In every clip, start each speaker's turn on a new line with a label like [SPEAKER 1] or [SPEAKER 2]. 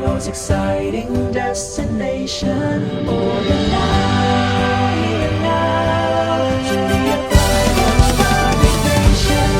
[SPEAKER 1] most exciting destination. Oh, Danao, here now, to be a part of our vacation.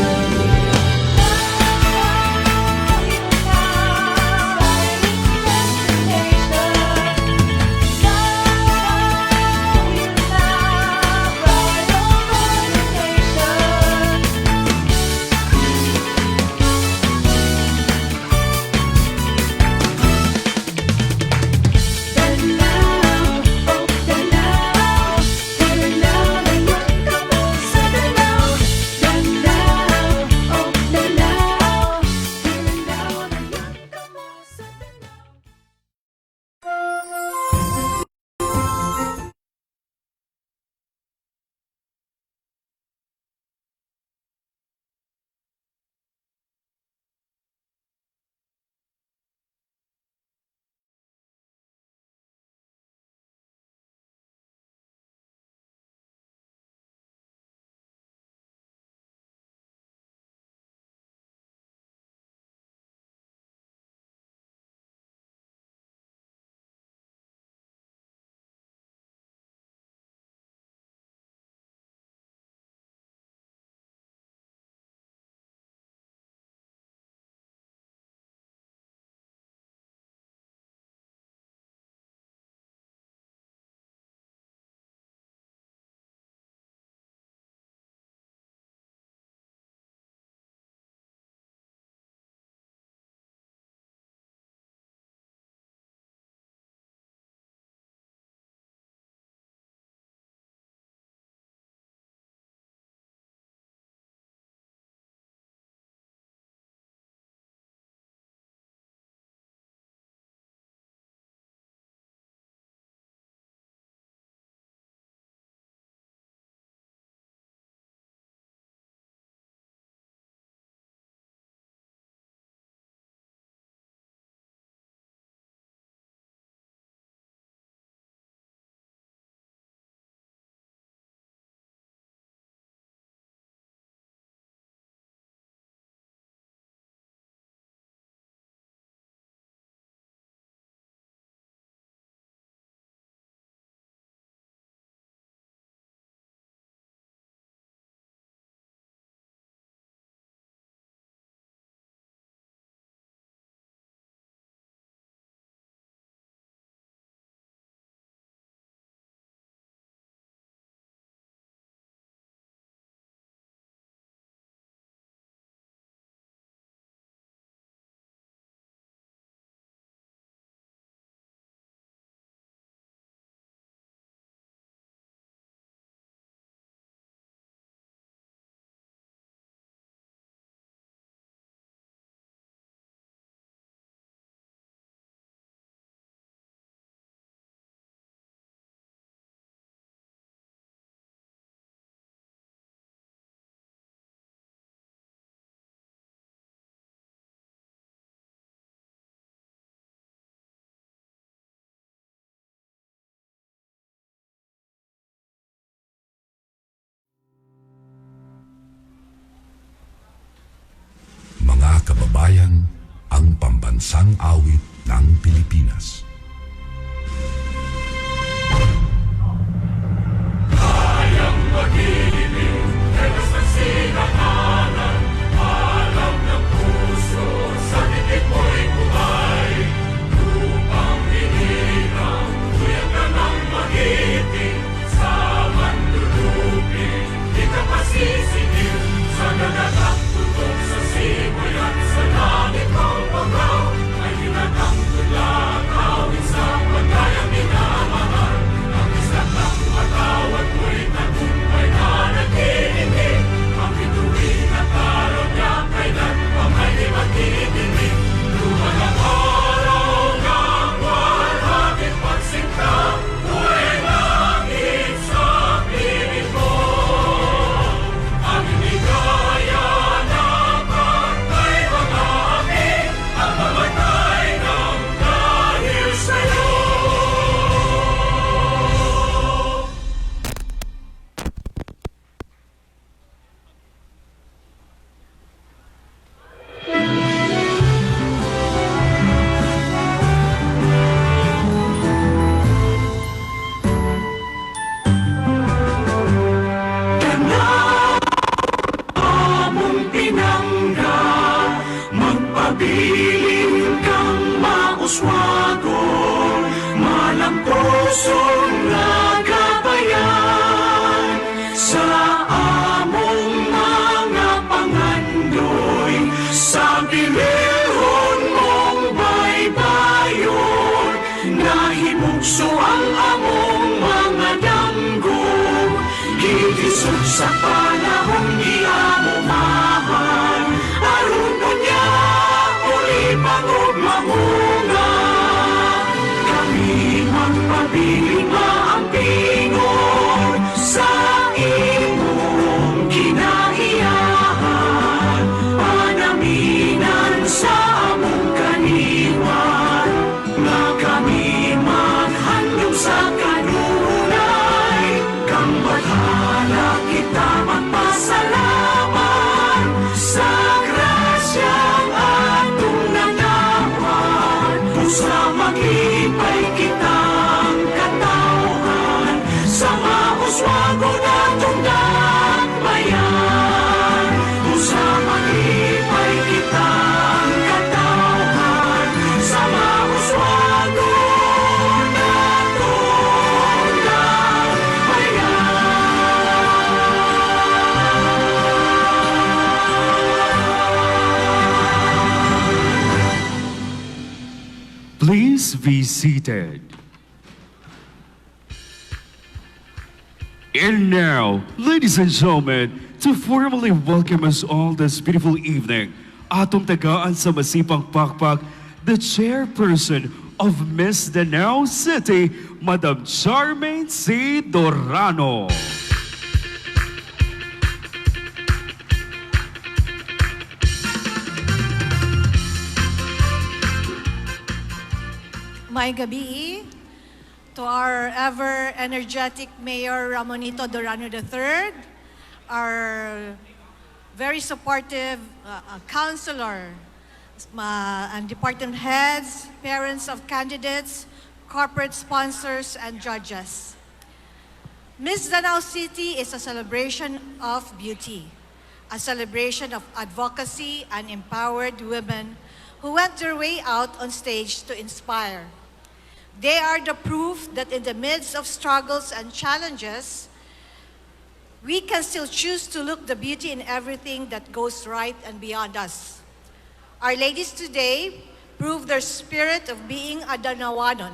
[SPEAKER 2] Mga kababayan, ang pambansang awit ng Pilipinas.
[SPEAKER 3] Kayang mag-ibig, telas ng sinakanan, alam ng puso, sa titik mo'y buhay. Lupang hinirang, tuyang ka ng magiting, sa manlulupin, di ka pasisingil, sa nagatak tutok sa simoy at sa langit ng pangaw, ay hinatang tula.
[SPEAKER 1] ang pusong nagabayan sa among mga pangandoy, sa bilihon mong baybayon, nahimugso ang among mga danggog, gilisod sa panahong di amo mahal, aron unya uli pangog mamunga. Kami magpabiling maampingon sa imong kinaiyahan, panaminan sa among kaniwan, nga kami maghandom sa kanunay, kang bathala kita magpasalamat sa grasyang atong nanawan, pusa maglipay kitang katawhan sa mauswago natong dakbayan, pusa maglipay kitang katawhan sa mauswago natong dakbayan.
[SPEAKER 4] Please be seated. And now, ladies and gentlemen, to formally welcome us all this beautiful evening, atong tagaan sa masipang pakpak, the chairperson of Miss Danao City, Madam Charmaine C. Dorano.
[SPEAKER 5] May gabi to our ever-energetic Mayor Ramonito Dorano III, our very supportive counselor and department heads, parents of candidates, corporate sponsors, and judges. Miss Danao City is a celebration of beauty, a celebration of advocacy and empowered women who went their way out on stage to inspire. They are the proof that in the midst of struggles and challenges, we can still choose to look the beauty in everything that goes right and beyond us. Our ladies today prove their spirit of being a Danawanon,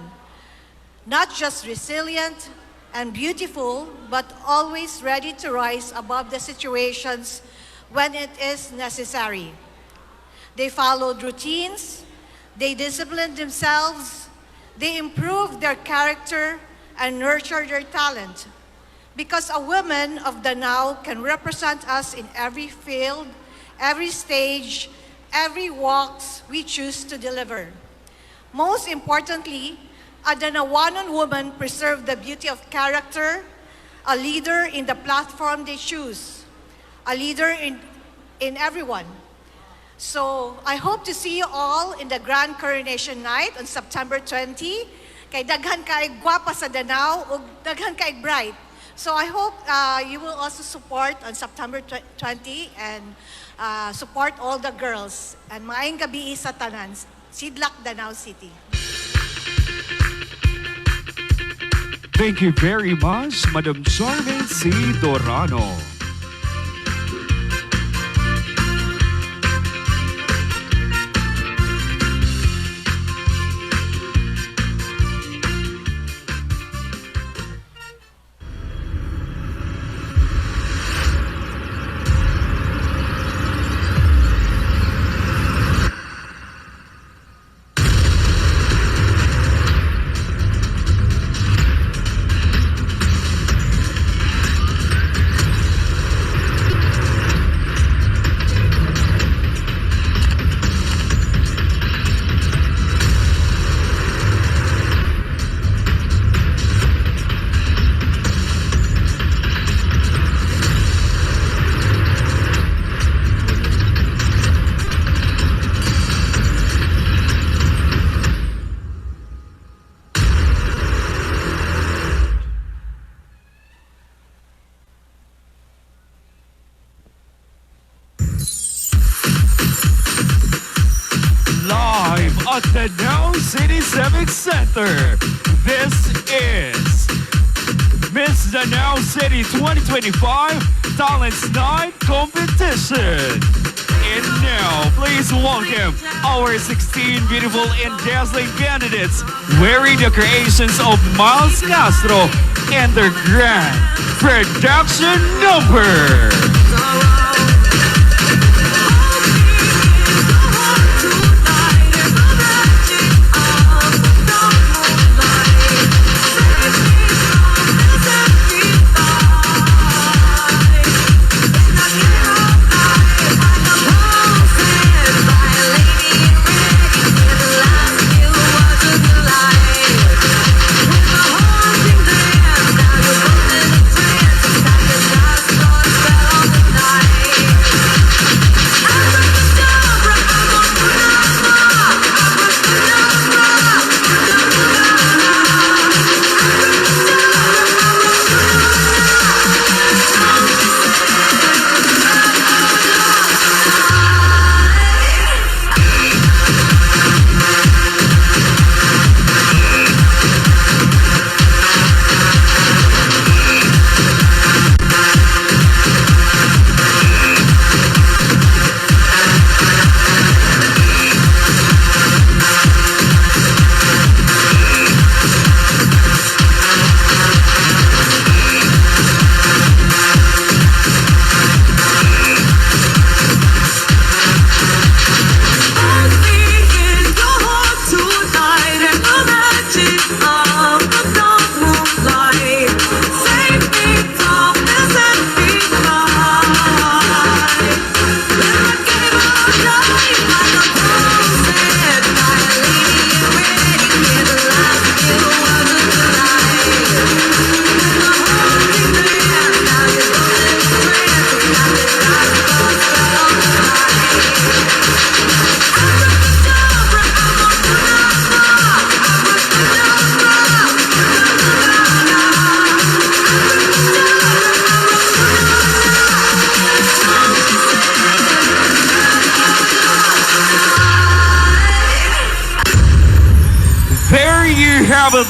[SPEAKER 5] not just resilient and beautiful, but always ready to rise above the situations when it is necessary. They followed routines, they disciplined themselves, they improved their character and nurtured their talent. Because a woman of Danao can represent us in every field, every stage, every walks we choose to deliver. Most importantly, a Danawanon woman preserved the beauty of character, a leader in the platform they choose, a leader in everyone. So, I hope to see you all in the Grand Coronation Night on September 20. Kay daghan kaig gwapa sa Danao ug daghan kaig bright. So, I hope you will also support on September 20 and support all the girls. And maayong gabi sa tanan. Sidlak, Danao City.
[SPEAKER 4] Thank you very much, Madam Charmaine C. Dorano. at Danao City Civic Center. This is Miss Danao City 2025 Talents Night Competition. And now, please welcome our 16 beautiful and dazzling candidates wearing the creations of Miles Castro and their grand production number.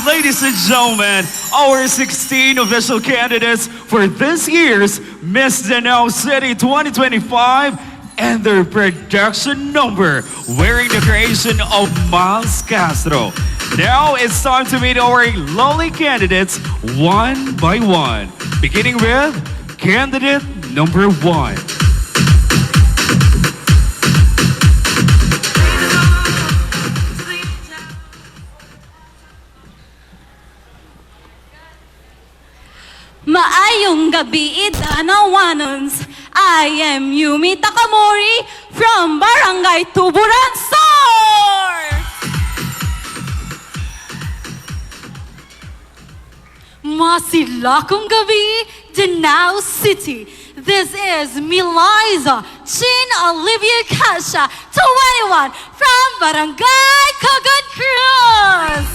[SPEAKER 4] Ladies and gentlemen, our 16 official candidates for this year's Miss Danao City 2025 and their production number, wearing the creation of Miles Castro. Now it's time to meet our lovely candidates one by one, beginning with candidate number 1.
[SPEAKER 6] Maayong gabi, Danawanons. I am Yumi Takamori from Barangay Tuburan Sor. Masilakong gabi, Danao City. This is Miliza Chin Olivia Kasha, 21, from Barangay Cogon Cruz.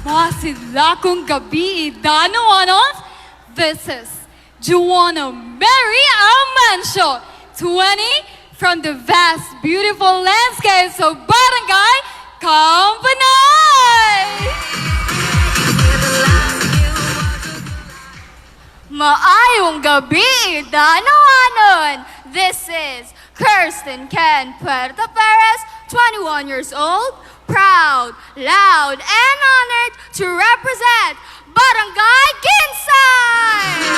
[SPEAKER 6] Masilakong gabi, Danawanos. This is Juana Mary Almancio, 20, from the vast, beautiful landscapes of Barangay Campanay. Maayong gabi, Danawanon. This is Kirsten Ken Puerto Perez, 21 years old, proud, loud, and honored to represent Barangay Ginsay!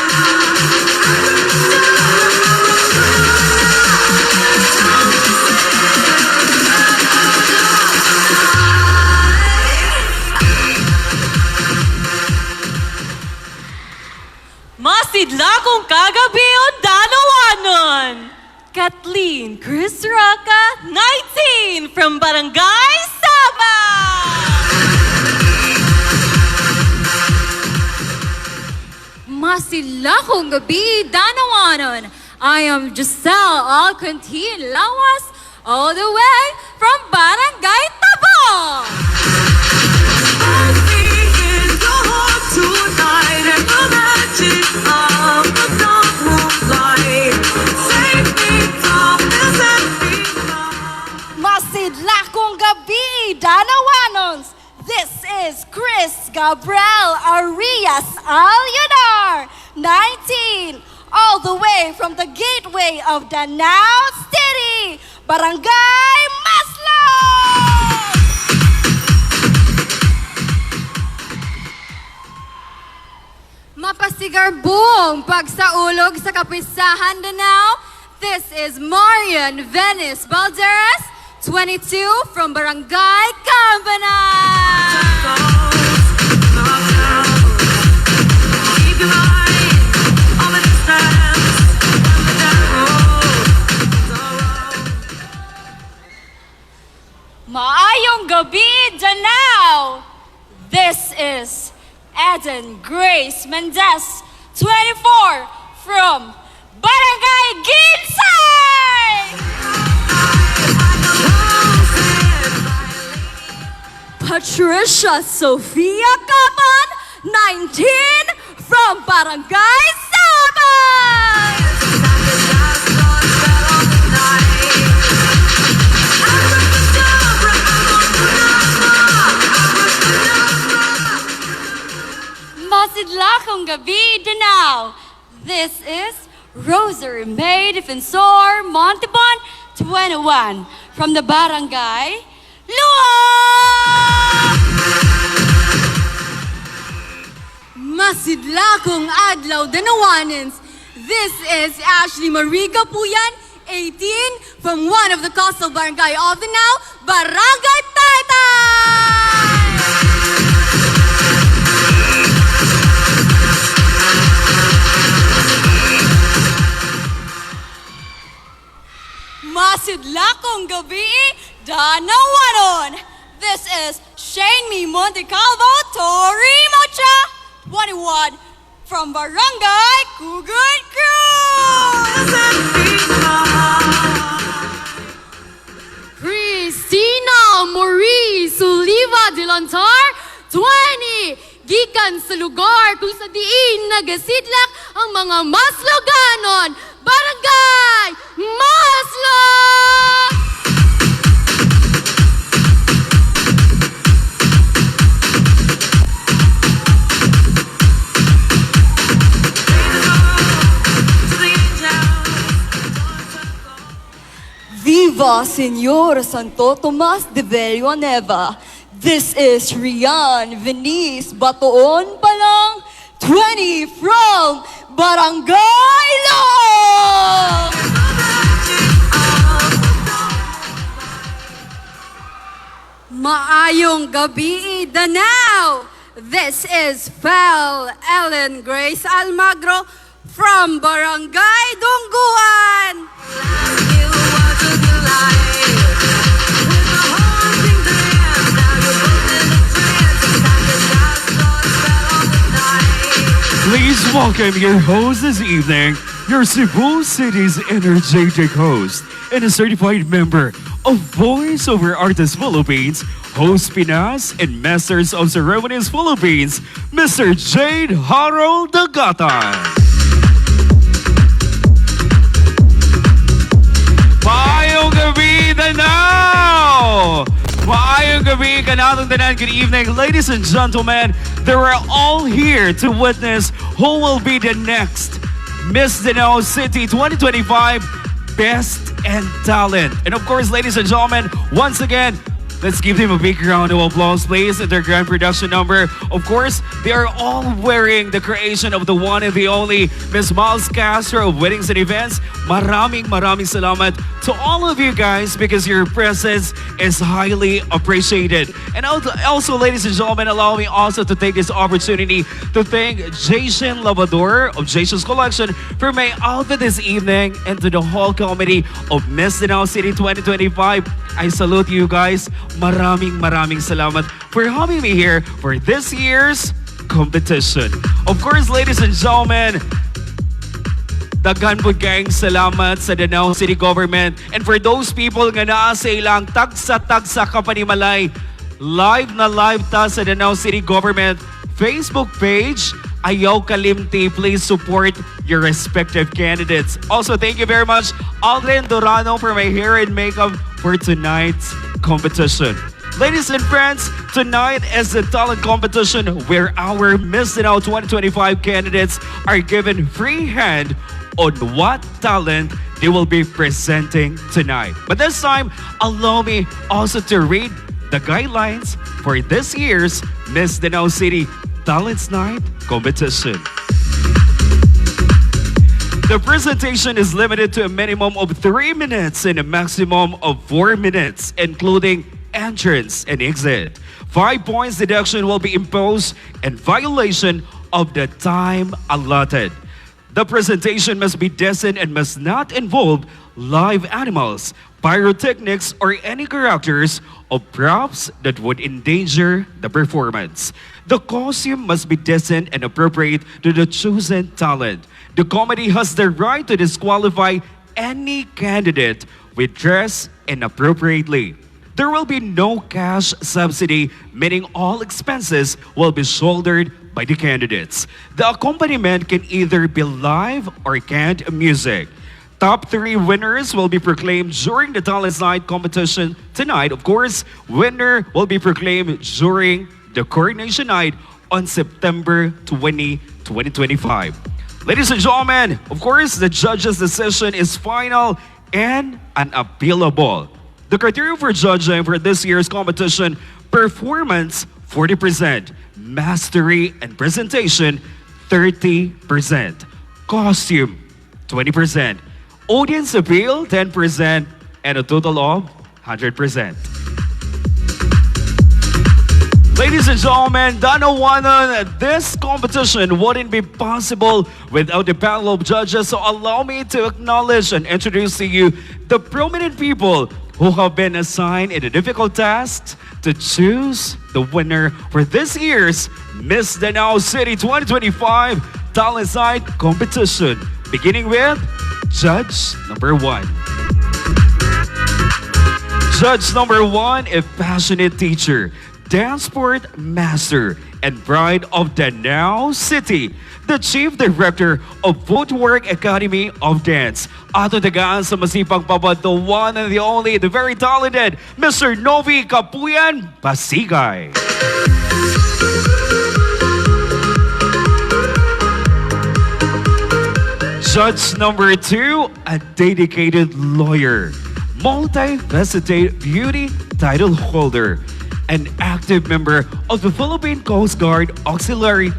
[SPEAKER 7] Masidlakong kagabi o Danawanon. Kathleen Cruz Roca, 19, from Barangay SUBA.
[SPEAKER 6] Masilakong gabi, Danawanon. I am Giselle Alcantin Lawas, all the way from Barangay Tabong.
[SPEAKER 8] This is Chris Gabriel Arias Alyadar, 19, all the way from the gateway of Danao City, Barangay Maslog!
[SPEAKER 6] Mapasigarbong pagsaulog sa kapisahan Danao. This is Marian Venice Balderas, 22 from Barangay Campanay.
[SPEAKER 7] Maayong gabi, Danao! This is Eden Grace Mendez, 24 from Barangay Ginsay!
[SPEAKER 8] Patricia Sofia Capan, 19, from Barangay Sabay!
[SPEAKER 7] Masidlakong gabi, Danao! This is Rosary May Defensor Montebon, 21 from the Barangay Lua!
[SPEAKER 6] Masidlakong adlaw Danawanins. This is Ashley Mariga Puyan, 18 from one of the coastal barangay of Danao, Barangay Taytay!
[SPEAKER 7] Masidlakong gabi, Danawanon! This is Shane Mi Monte Calvo Torimocha, 21 from Barangay Kugut Cruz!
[SPEAKER 6] Christina Maurice Oliva de Lantar, 20, gikan sa lugar kung sa diin nagasidlak ang mga Masloganon, Barangay Maslog!
[SPEAKER 8] Viva Señor Santo Tomas de Villanueva. This is Rian Venice Batoon Palang, 20 from Barangay Long!
[SPEAKER 6] Maayong gabi, Danao! This is Fel Ellen Grace Almagro from Barangay Dungguan!
[SPEAKER 4] Please welcome your host this evening, your Cebu City's energetic host and a certified member of Voice Over Artists Philippines, Host Pinas and Masters of Ceremonies Philippines, Mr. Jade Harold Dagatan. Maayong gabi, Danao! Maayong gabi, kanatong tanan. Good evening, ladies and gentlemen. They were all here to witness who will be the next Miss Danao City 2025 Best and Talent. And of course, ladies and gentlemen, once again, let's give them a big round of applause, please, at their grand production number. Of course, they are all wearing the creation of the one and the only Miss Miles Castro of Weddings and Events. Maraming salamat to all of you guys because your presence is highly appreciated. And also, ladies and gentlemen, allow me also to take this opportunity to thank Jason Lavador of Jason's Collection for my outfit this evening and to the whole committee of Miss Danao City 2025. I salute you guys. Maraming salamat for having me here for this year's competition. Of course, ladies and gentlemen, daghan po kayong salamat sa Danao City Government. And for those people nga naa sa ilang tagsa-tagsa kapanimalay, live na live ta sa Danao City Government Facebook page. Ayaw kalimti, please support your respective candidates. Also, thank you very much, Aldrin Dorano, for my hair and makeup for tonight's competition. Ladies and friends, tonight is a talent competition where our Miss Danao 2025 candidates are given free hand on what talent they will be presenting tonight. But this time, allow me also to read the guidelines for this year's Miss Danao City Talents Night competition. The presentation is limited to a minimum of 3 minutes and a maximum of 4 minutes, including entrance and exit. 5 points deduction will be imposed in violation of the time allotted. The presentation must be decent and must not involve live animals, pyrotechnics, or any characters or props that would endanger the performance. The costume must be decent and appropriate to the chosen talent. The committee has the right to disqualify any candidate with dress inappropriately. There will be no cash subsidy, meaning all expenses will be shouldered by the candidates. The accompaniment can either be live or canned music. Top 3 winners will be proclaimed during the Talent Night competition tonight. Of course, winner will be proclaimed during the Coronation Night on September 20, 2025. Ladies and gentlemen, of course, the judges' decision is final and unappealable. The criteria for judging for this year's competition: performance 40%, mastery and presentation 30%, costume 20%, audience appeal 10%, and a total of 100%. Ladies and gentlemen, Danao, this competition wouldn't be possible without the panel of judges. So allow me to acknowledge and introduce to you the prominent people who have been assigned in the difficult task to choose the winner for this year's Miss Danao City 2025 Talent Night competition. Beginning with Judge number 1. Judge number 1, a passionate teacher, dance sport master, and pride of Danao City, the Chief Director of Footwork Academy of Dance. Ato tagaan sa masipag babad, the one and the only, the very talented Mr. Novi Kapuyan Pasigay. Judge number 2, a dedicated lawyer, multifaceted beauty title holder, an active member of the Philippine Coast Guard Auxiliary,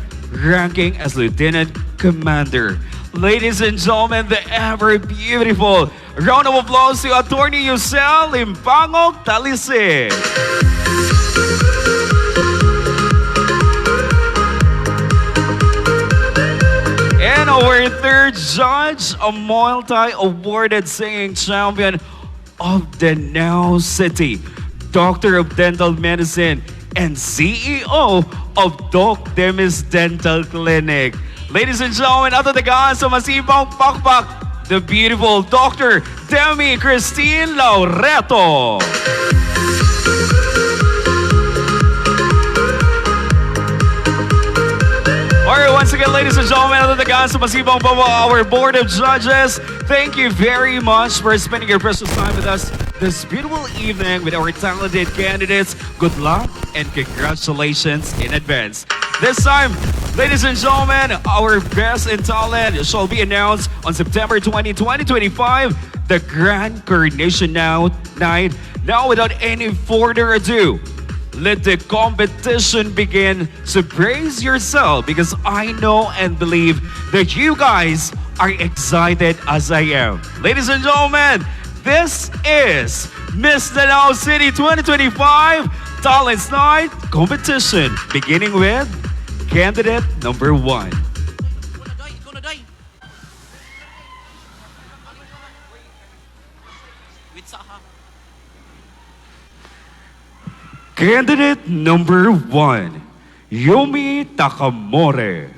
[SPEAKER 4] ranking as Lieutenant Commander. Ladies and gentlemen, the ever beautiful round of applause to Attorney Yusel Limpangog Talise. And our third judge, a multi-awarded singing champion of Danao City, Doctor of Dental Medicine, and CEO of Doc Demis Dental Clinic. Ladies and gentlemen, ato tagaan sa masibang pakpak, the beautiful Dr. Demi Christine Laureto. Alright, once again, ladies and gentlemen, ato tagaan sa masibang pakpak, our board of judges, thank you very much for spending your precious time with us this beautiful evening with our talented candidates. Good luck and congratulations in advance. This time, ladies and gentlemen, our best in talent shall be announced on September 20, 2025, the Grand Coronation Night. Now, without any further ado, let the competition begin. So brace yourself, because I know and believe that you guys are excited as I am. Ladies and gentlemen, this is Miss Danao City 2025 Talent Night competition, beginning with candidate number 1. Candidate number 1, Yumi Takamore.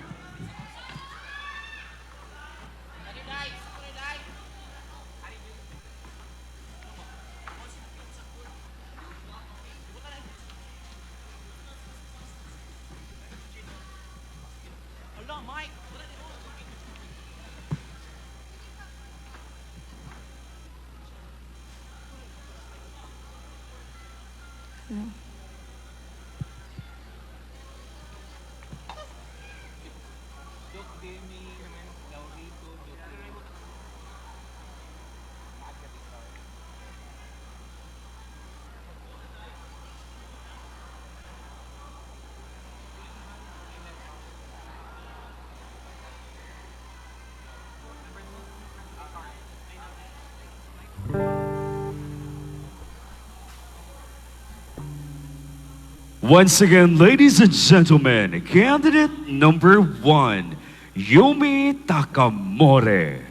[SPEAKER 4] Once again, ladies and gentlemen, candidate number 1, Yumi Takamore.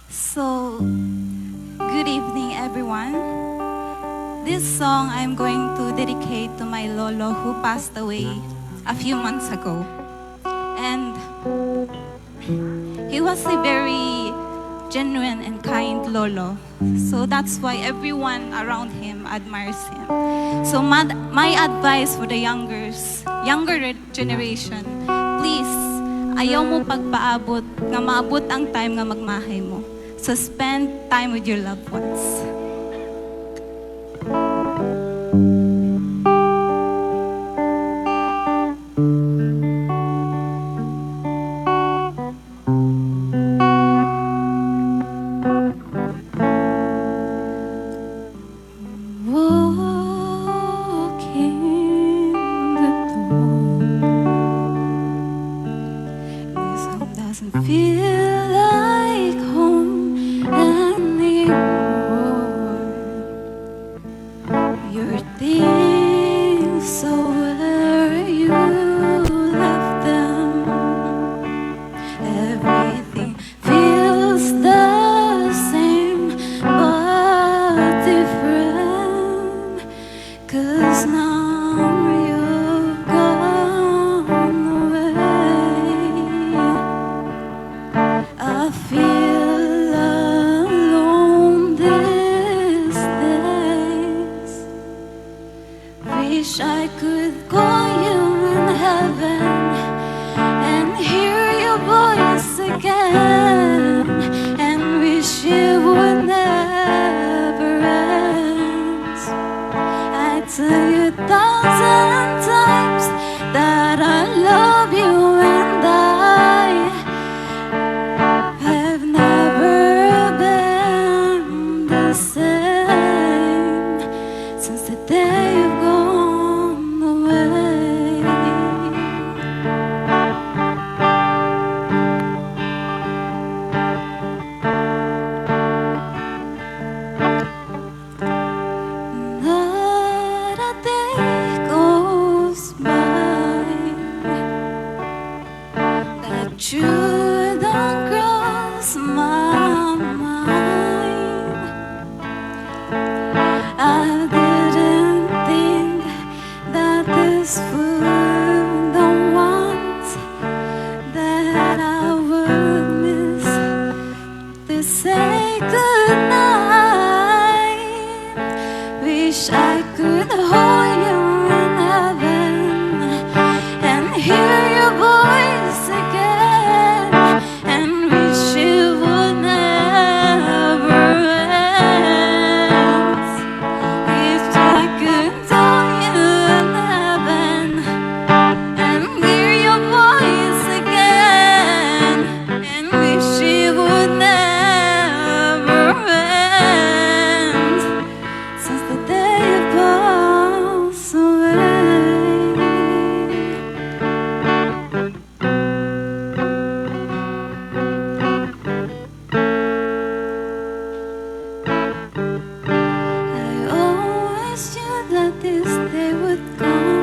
[SPEAKER 9] So, good evening everyone. This song I'm going to dedicate to my lolo who passed away a few months ago. And he was a very genuine and kind lolo. So that's why everyone around him admires him. So my advice for the younger generation, please, ayaw mo pagpaabot, nga maabot ang time nga magmahay mo. So spend time with your loved ones. Walking the dawn, this home doesn't feel like home anymore. Your things, so where you left them, everything feels the same but different. 'Cause now you've gone away. I feel alone these days. Wish I could call you in heaven and hear your voice again, and wish it would never end. I tell you 1,000 times that I love you, and I have never been the same since the day you've gone away. Not a day goes by that you don't cross my mind. I didn't think that this would the ones that I would miss to say goodnight. Wish I could hold you in heaven and hear your voice again, and wish it would never end. If I could hold you in heaven and hear your voice again, and wish it would never end since the day you passed away. I always knew that this day would come,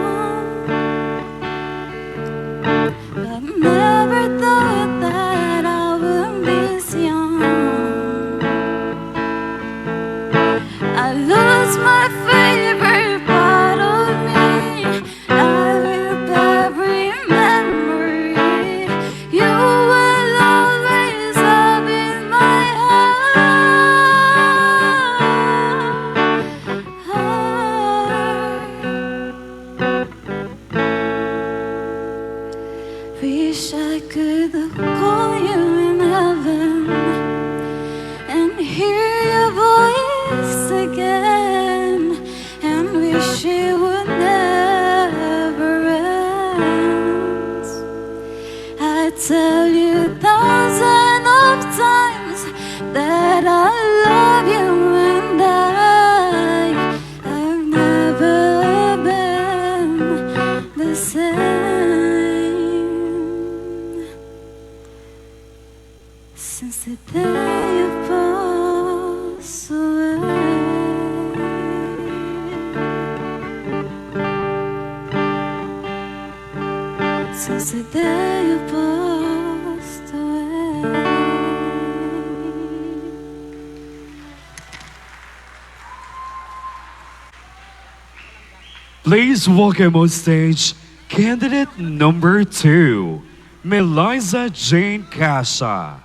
[SPEAKER 9] but never thought that I would be this young. I lose my favorite part of me. I with every memory. You will always have in my heart. Wish I could call you in heaven and hear your voice again, and wish it would never end. I tell you 1,000 of times that I love you, and I've never been the same since the day since the day you passed away.
[SPEAKER 4] Please welcome on stage candidate number 2, Meliza Jane Casa.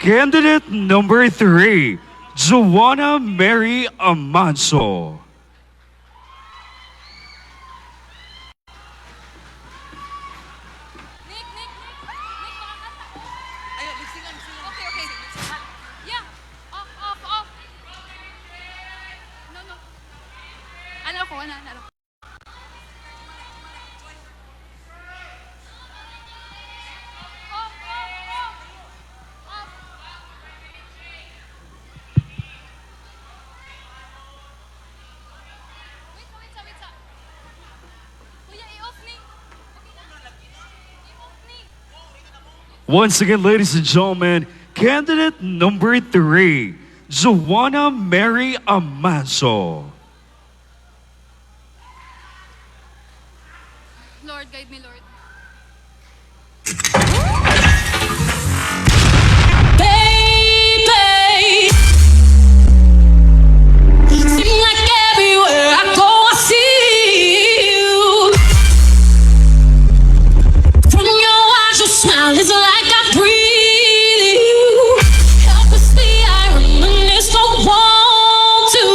[SPEAKER 4] Candidate number 3, Joanna Mary Amanso.
[SPEAKER 7] Yeah. Off. No. Ano ko?
[SPEAKER 4] Once again, ladies and gentlemen, candidate number 3, Joanna Mary Amanso.
[SPEAKER 7] Lord, guide me, Lord.
[SPEAKER 1] Baby, seem like everywhere I go, I see you. From your eyes, your smile is like I breathe you. Helplessly, I reminisce, don't want to.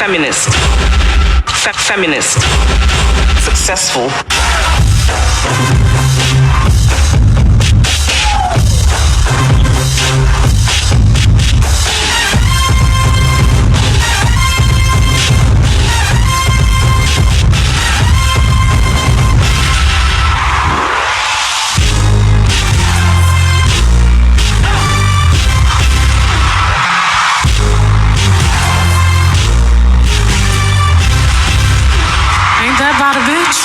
[SPEAKER 10] feminist, feminist, successful.
[SPEAKER 1] That about a bitch?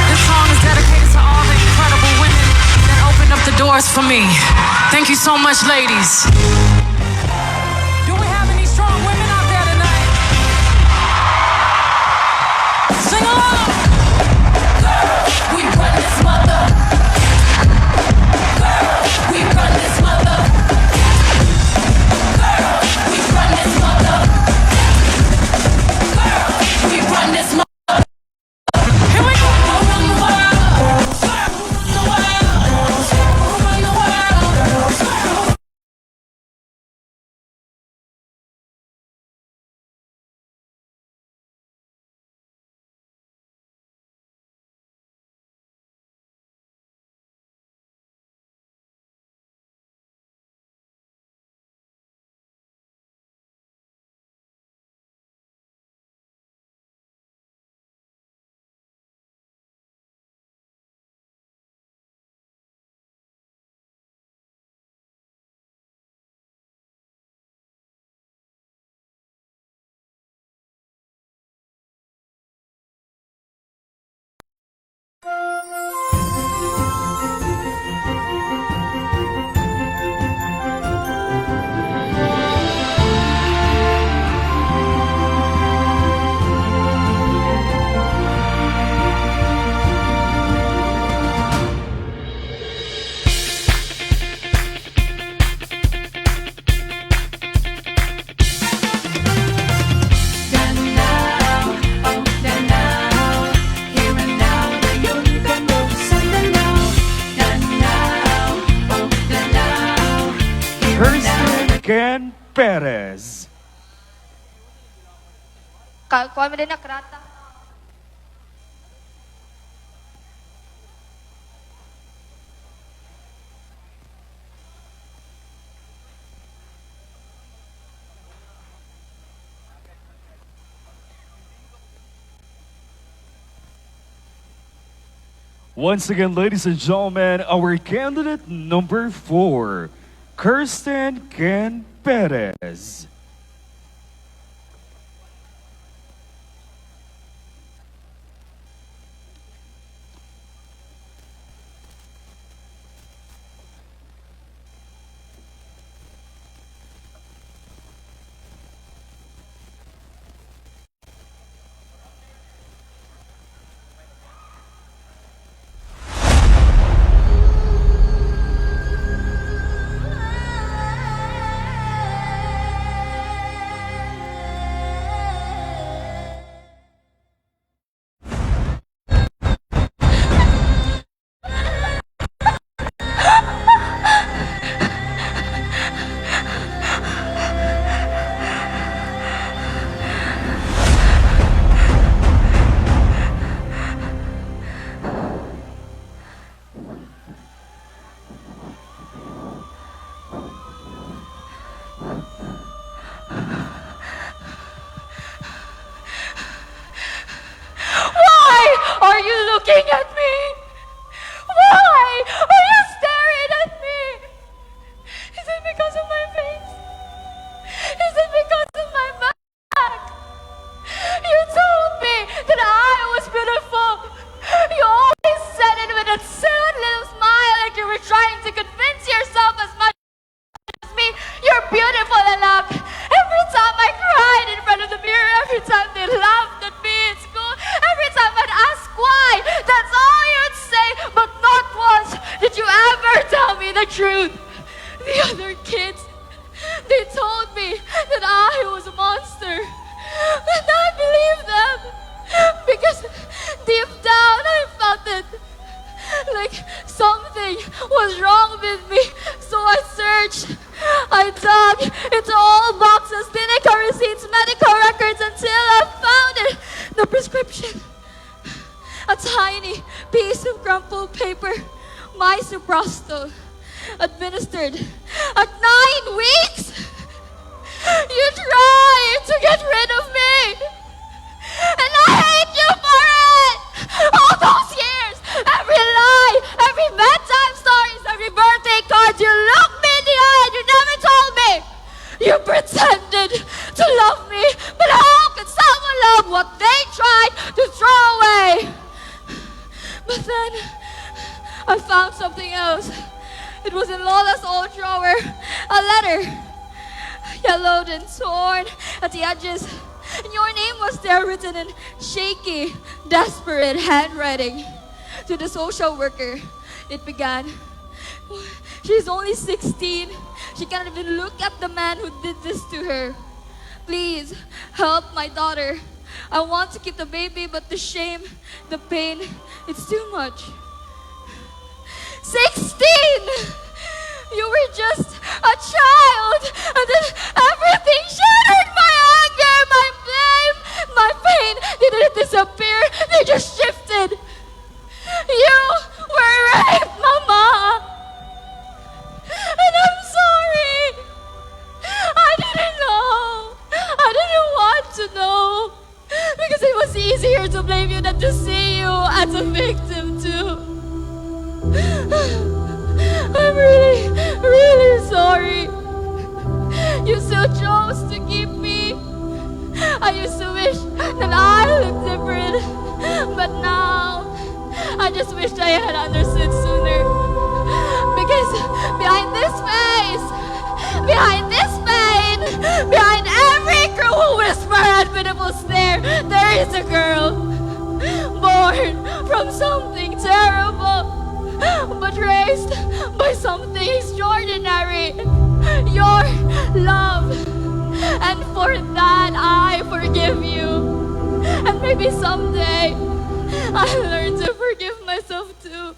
[SPEAKER 1] This song is dedicated to all the incredible women that opened up the doors for me. Thank you so much, ladies. Do we have any strong women out there tonight? Sing along! Girl, we run this mother. Girl, we run this mother. Girl, we run this mother. We run this mother. Here we go. Run the world. The world. Run the world.
[SPEAKER 4] Ken Perez.
[SPEAKER 8] Kuha mo din na krata.
[SPEAKER 4] Once again, ladies and gentlemen, our candidate number 4, Kirsten Ken Perez.
[SPEAKER 7] looking at me? Why are you staring at me? Is it because of my face? Is it because of my back? You told me that I was beautiful. You always said it with a sweet little smile, like you were trying to convince yourself as much as me. You're beautiful enough. Every time I cried in front of the mirror, every time they laughed at me in school, every time I'd ask why, that's all you'd say, but not once did you ever tell me the truth. The other kids, they told me that I was a monster, and I believed them, because deep down I felt it, like something was wrong with me. So I searched, I dug into all boxes, then I receipts, medical records until I found it. The prescription. A tiny piece of crumpled paper. Misoprostol. Administered at 9 weeks. You tried to get rid of me. And I hate you for it. All those years. Every lie. Every bedtime stories. Every birthday card. You looked me in the eye and you never told me. You pretended to love me. But how could someone love what they tried to throw away? But then I found something else. It was in Lola's old drawer. A letter. Yellowed and torn at the edges. And your name was there written in shaky, desperate handwriting. To the social worker, it began. She's only 16. She can't even look at the man who did this to her. Please, help my daughter. I want to keep the baby, but the shame, the pain, it's too much. 16! You were just a child, and then everything shattered. My anger, my blame, my pain, they didn't disappear, they just shifted. You were raped, Mama! And I'm sorry. I didn't know. I didn't want to know. Because it was easier to blame you than to see you as a victim too. I'm really, really sorry. You still chose to keep me. I used to wish that I looked different. But now, I just wished I had understood sooner. Because behind this face, behind this pain, behind every cruel whisper and pitiful stare, there is a girl born from something terrible, but raised by something extraordinary. Your love. And for that, I forgive you. And maybe someday, I'll learn to forgive myself too.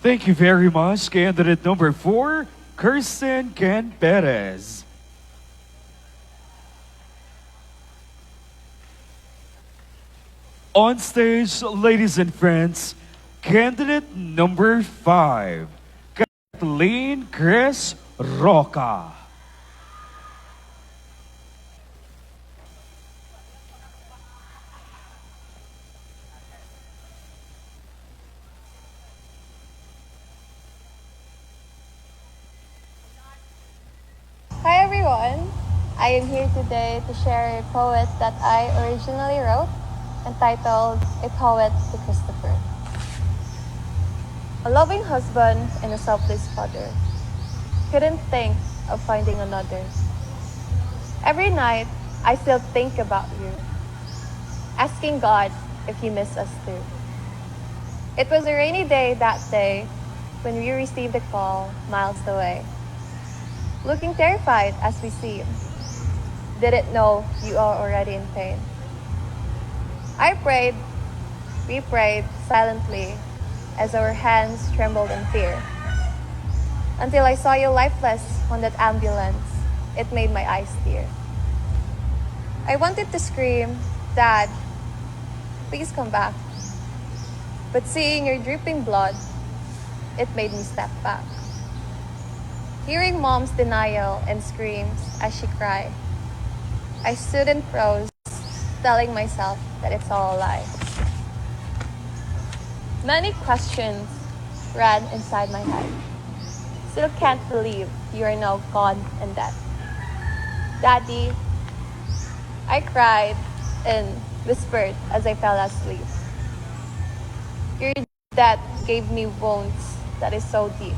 [SPEAKER 4] Thank you very much, candidate number 4, Kirsten Ken Perez. On stage, ladies and friends, candidate number 5, Kathleen Chris Roca.
[SPEAKER 11] Hi everyone! I am here today to share a poem that I originally wrote entitled A Poet to Christopher. A loving husband and a selfless father couldn't think of finding another. Every night, I still think about you, asking God if He missed us too. It was a rainy day that day when we received a call miles away. Looking terrified as we seem, didn't know you are already in pain. I prayed, we prayed silently as our hands trembled in fear. Until I saw you lifeless on that ambulance, it made my eyes tear. I wanted to scream, Dad, please come back. But seeing your dripping blood, it made me step back. Hearing Mom's denial and screams as she cried, I stood and froze, telling myself that it's all a lie. Many questions ran inside my head. Still can't believe you are now gone and dead. Daddy, I cried and whispered as I fell asleep. Your death gave me wounds that is so deep.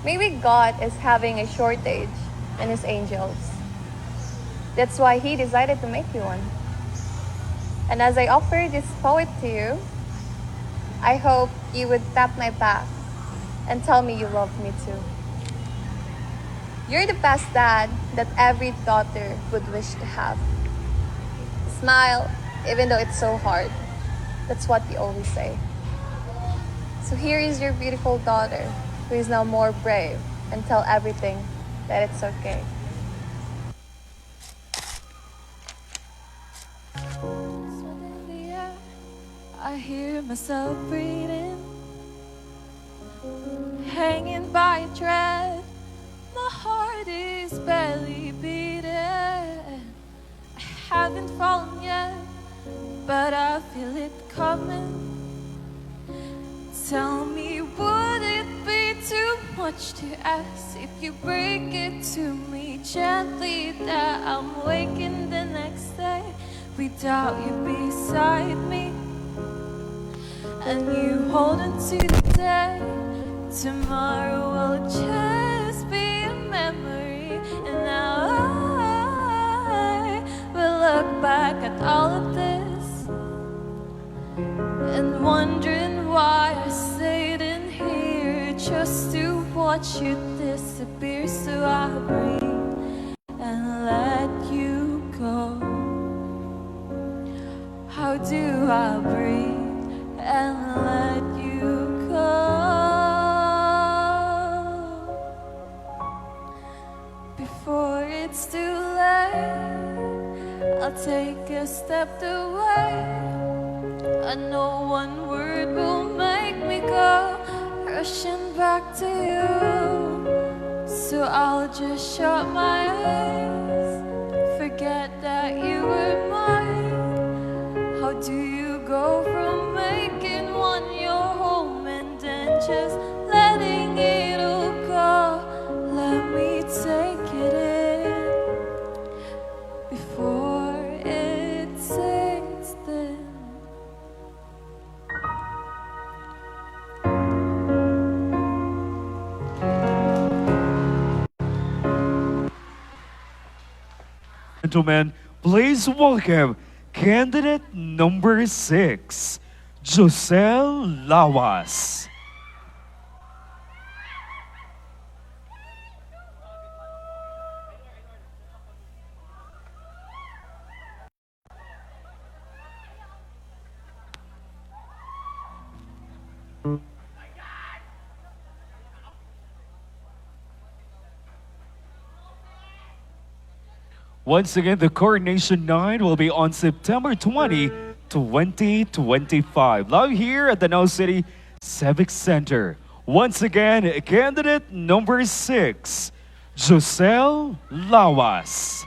[SPEAKER 11] Maybe God is having a shortage in His angels. That's why He decided to make you one. And as I offer this poet to you, I hope you would tap my back and tell me you love me too. You're the best dad that every daughter would wish to have. Smile, even though it's so hard. That's what we always say. So here is your beautiful daughter, who is now more brave and tell everything that it's okay.
[SPEAKER 7] I hear myself breathing, hanging by a thread. My heart is barely beating. I haven't fallen yet, but I feel it coming. Tell me, would it be too much to ask if you break it to me gently that I'm waking the next day without you beside me, and you holding to the day? Tomorrow will just be a memory, and now I will look back at all of this and wondering why I stayed in here just to watch you disappear. So I breathe and let you go. How do I breathe and let you go? Before it's too late, I'll take a step away. I know one word will make me go rushing back to you. So I'll just shut my eyes, forget that you were mine. How do you go from making one your home and then just letting it all go? Let me take it in before it sinks in.
[SPEAKER 4] Gentlemen, please welcome candidate number 6, Joselle Lawas. Once again, the coronation night will be on September 20, 2025, live here at the Danao City Civic Center. Once again, candidate number 6, Joselle Lawas.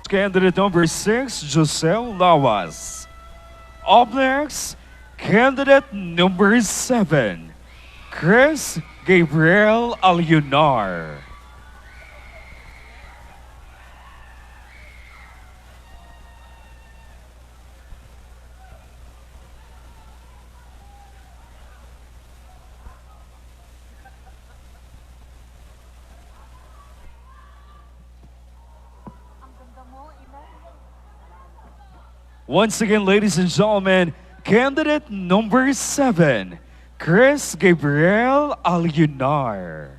[SPEAKER 4] Candidate number 6, Josel Lawas. Up next, candidate number 7, Chris Gabriel Alyunar. Once again, ladies and gentlemen, candidate number 7, Chris Gabriel Alyunar.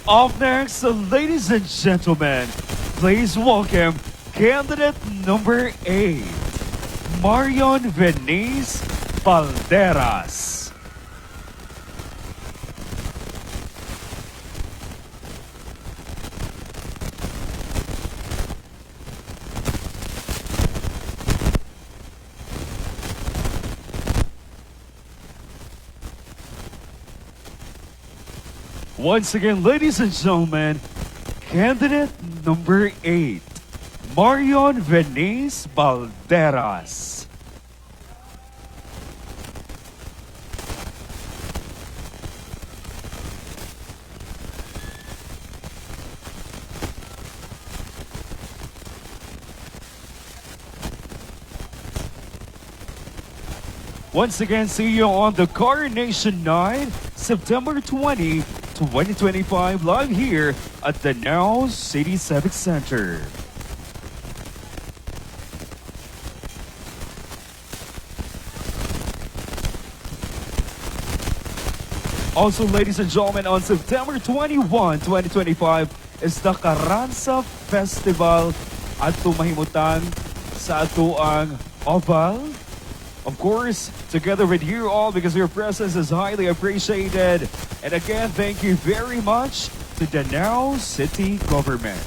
[SPEAKER 4] Up next, ladies and gentlemen, please welcome candidate number 8, Marion Venice Valderas. Once again, ladies and gentlemen, candidate number 8, Marion Venice Valderas. Once again, see you on the Coronation Night, September 20, 2025, live here at the Danao City Civic Center. Also, ladies and gentlemen, on September 21, 2025 is the Carranza Festival at tumahimutan sa atuang Oval. Of course, together with you all because your presence is highly appreciated. And again, thank you very much to the Danao City Government.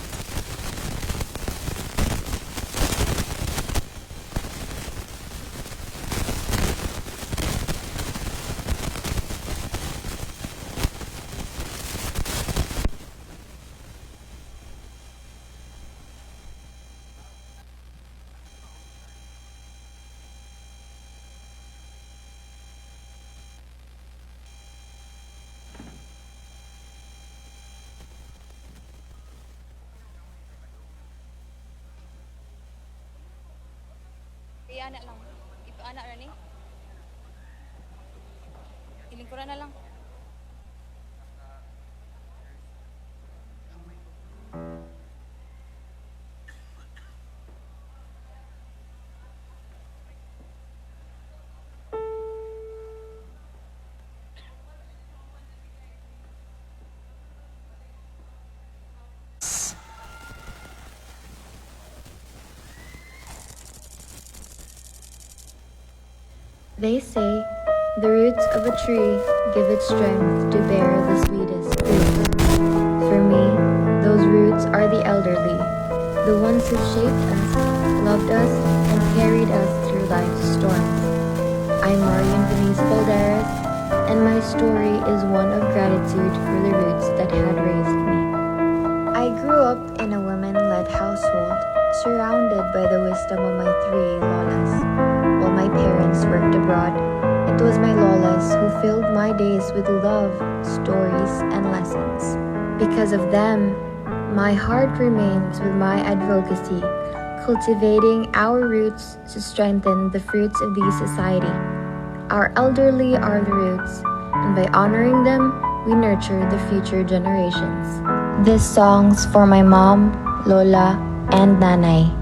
[SPEAKER 8] Anak lang. Ito anak na ni. Ilingkuran na lang.
[SPEAKER 12] They say the roots of a tree give it strength to bear the sweetest fruit. For me, those roots are the elderly, the ones who shaped us, loved us, and carried us through life's storms. I'm Marian Denise Balderas, and my story is one of gratitude for the roots that had raised me. I grew up in a women-led household, surrounded by the wisdom of my 3 lolas. While my parents worked abroad, it was my lolas who filled my days with love, stories, and lessons. Because of them, my heart remains with my advocacy, cultivating our roots to strengthen the fruits of the society. Our elderly are the roots, and by honoring them, we nurture the future generations. This song's for my mom, Lola, and Nanay.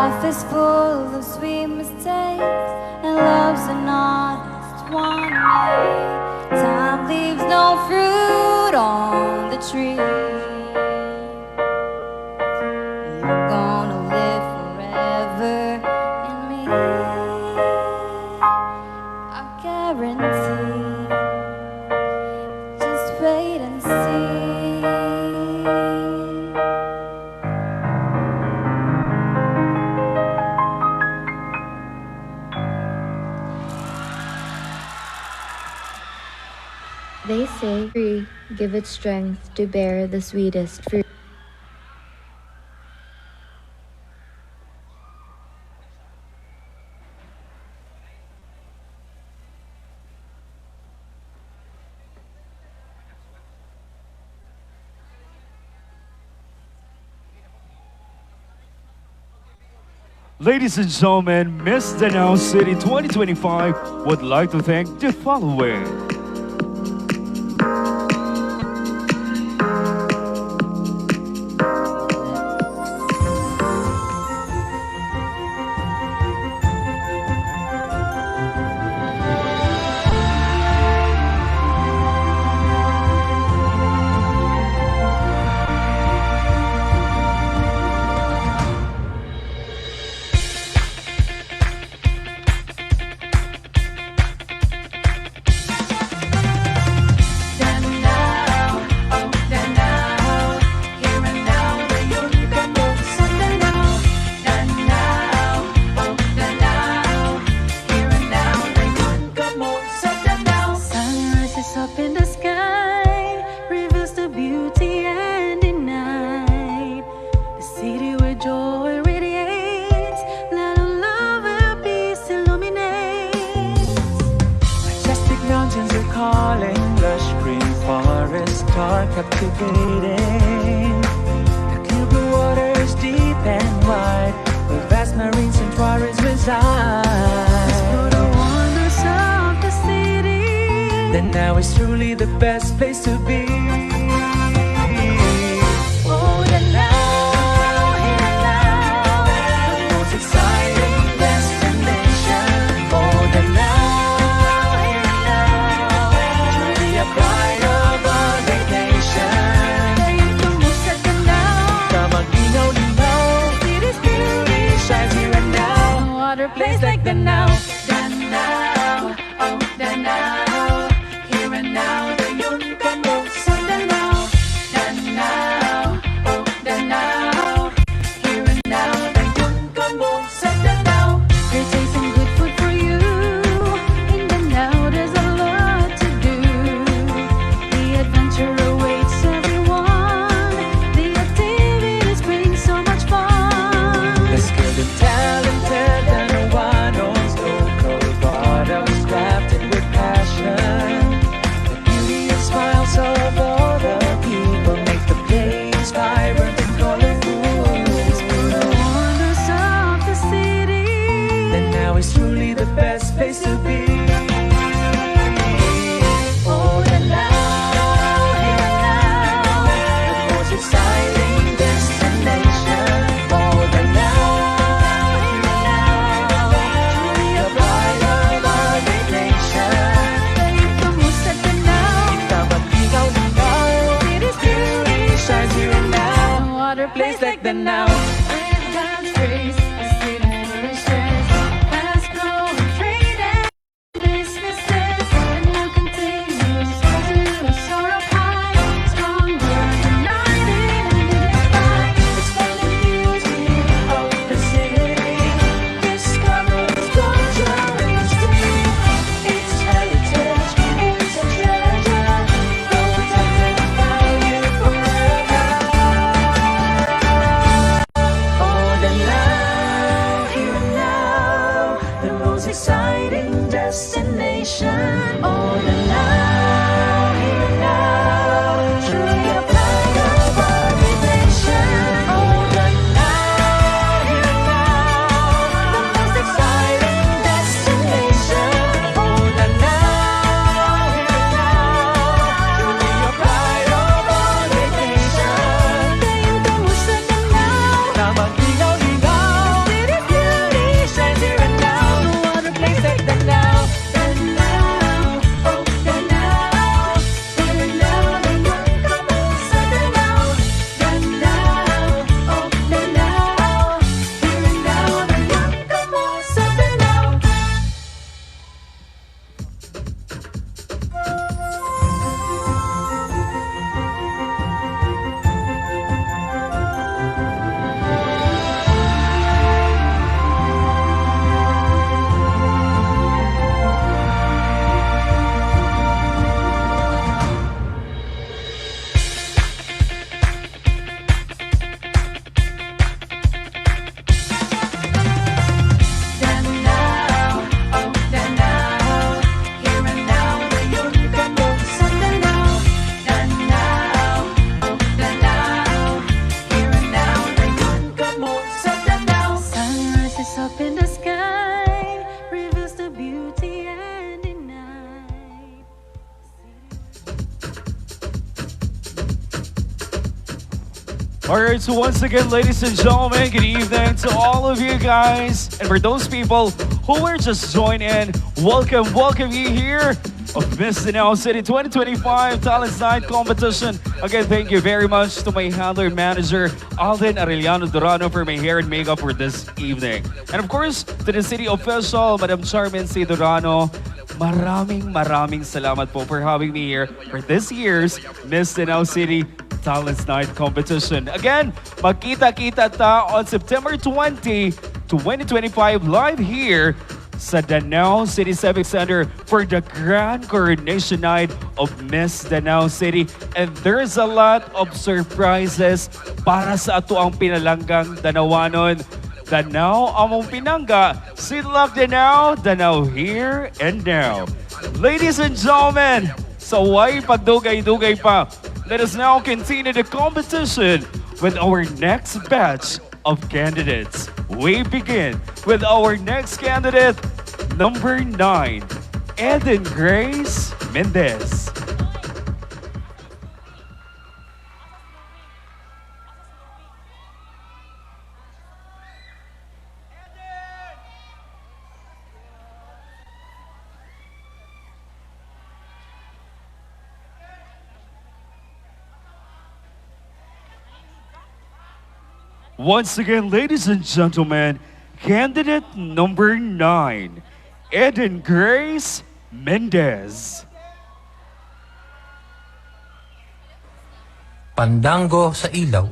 [SPEAKER 12] Life is full of sweet mistakes, and love's an honest one made. Time leaves no fruit on the tree. You're gonna live forever in me, I guarantee. Just wait and see. They say, tree, give it strength to bear the sweetest fruit.
[SPEAKER 4] Ladies and gentlemen, Miss Danao City 2025 would like to thank the following.
[SPEAKER 13] Captivating. The clear blue waters deep and wide, where vast marine sanctuaries reside. Explore the wonders of the city. Danao is truly the best place to be. Oh, Danao, here and now, the most exciting destination. Oh, Danao, here and now, truly a pride of a great nation. Place like Danao, Danao, oh Danao, here and now, the 𝘋𝘗𝘓 sa Danao, Danao, oh Danao, here and now, the 𝘋𝘗𝘓 sa Danao. Great taste and good food for you. In Danao, there's a lot to do. The adventure awaits everyone. The activities bring so much fun. The skilled and talented place to be. Oh, Danao, here and now, the most exciting destination. Oh, Danao, here and now, truly a pride of our great nation. 𝘋𝘗𝘓 sa Danao, ikaw Danao, it is beauty shines here and now. No other place like Danao. God's grace, a city full of stress.
[SPEAKER 4] Alright, so once again, ladies and gentlemen, good evening to all of you guys. And for those people who are just joining in, welcome you here of Miss Danao City 2025 Talents Night Competition. Again, thank you very much to my handler manager, Alden Arellano Durano, for my hair and makeup for this evening. And of course, to the city official, Madam Charmin C. Durano, maraming salamat po for having me here for this year's Miss Danao City Talents Night Competition. Again, magkita-kita ta on September 20, 2025 live here sa Danao City Civic Center for the Grand Coronation Night of Miss Danao City. And there's a lot of surprises para sa ato ang pinalanggang Danawanon. Danao among pinangga, Sidlak Danao, Danao here and now. Ladies and gentlemen, sa way pagdugay-dugay pa, let us now continue the competition with our next batch of candidates. We begin with our next candidate, number 9, Eden Grace Mendez. Once again, ladies and gentlemen, candidate number 9, Eden Grace Mendez.
[SPEAKER 14] Pandango sa ilaw.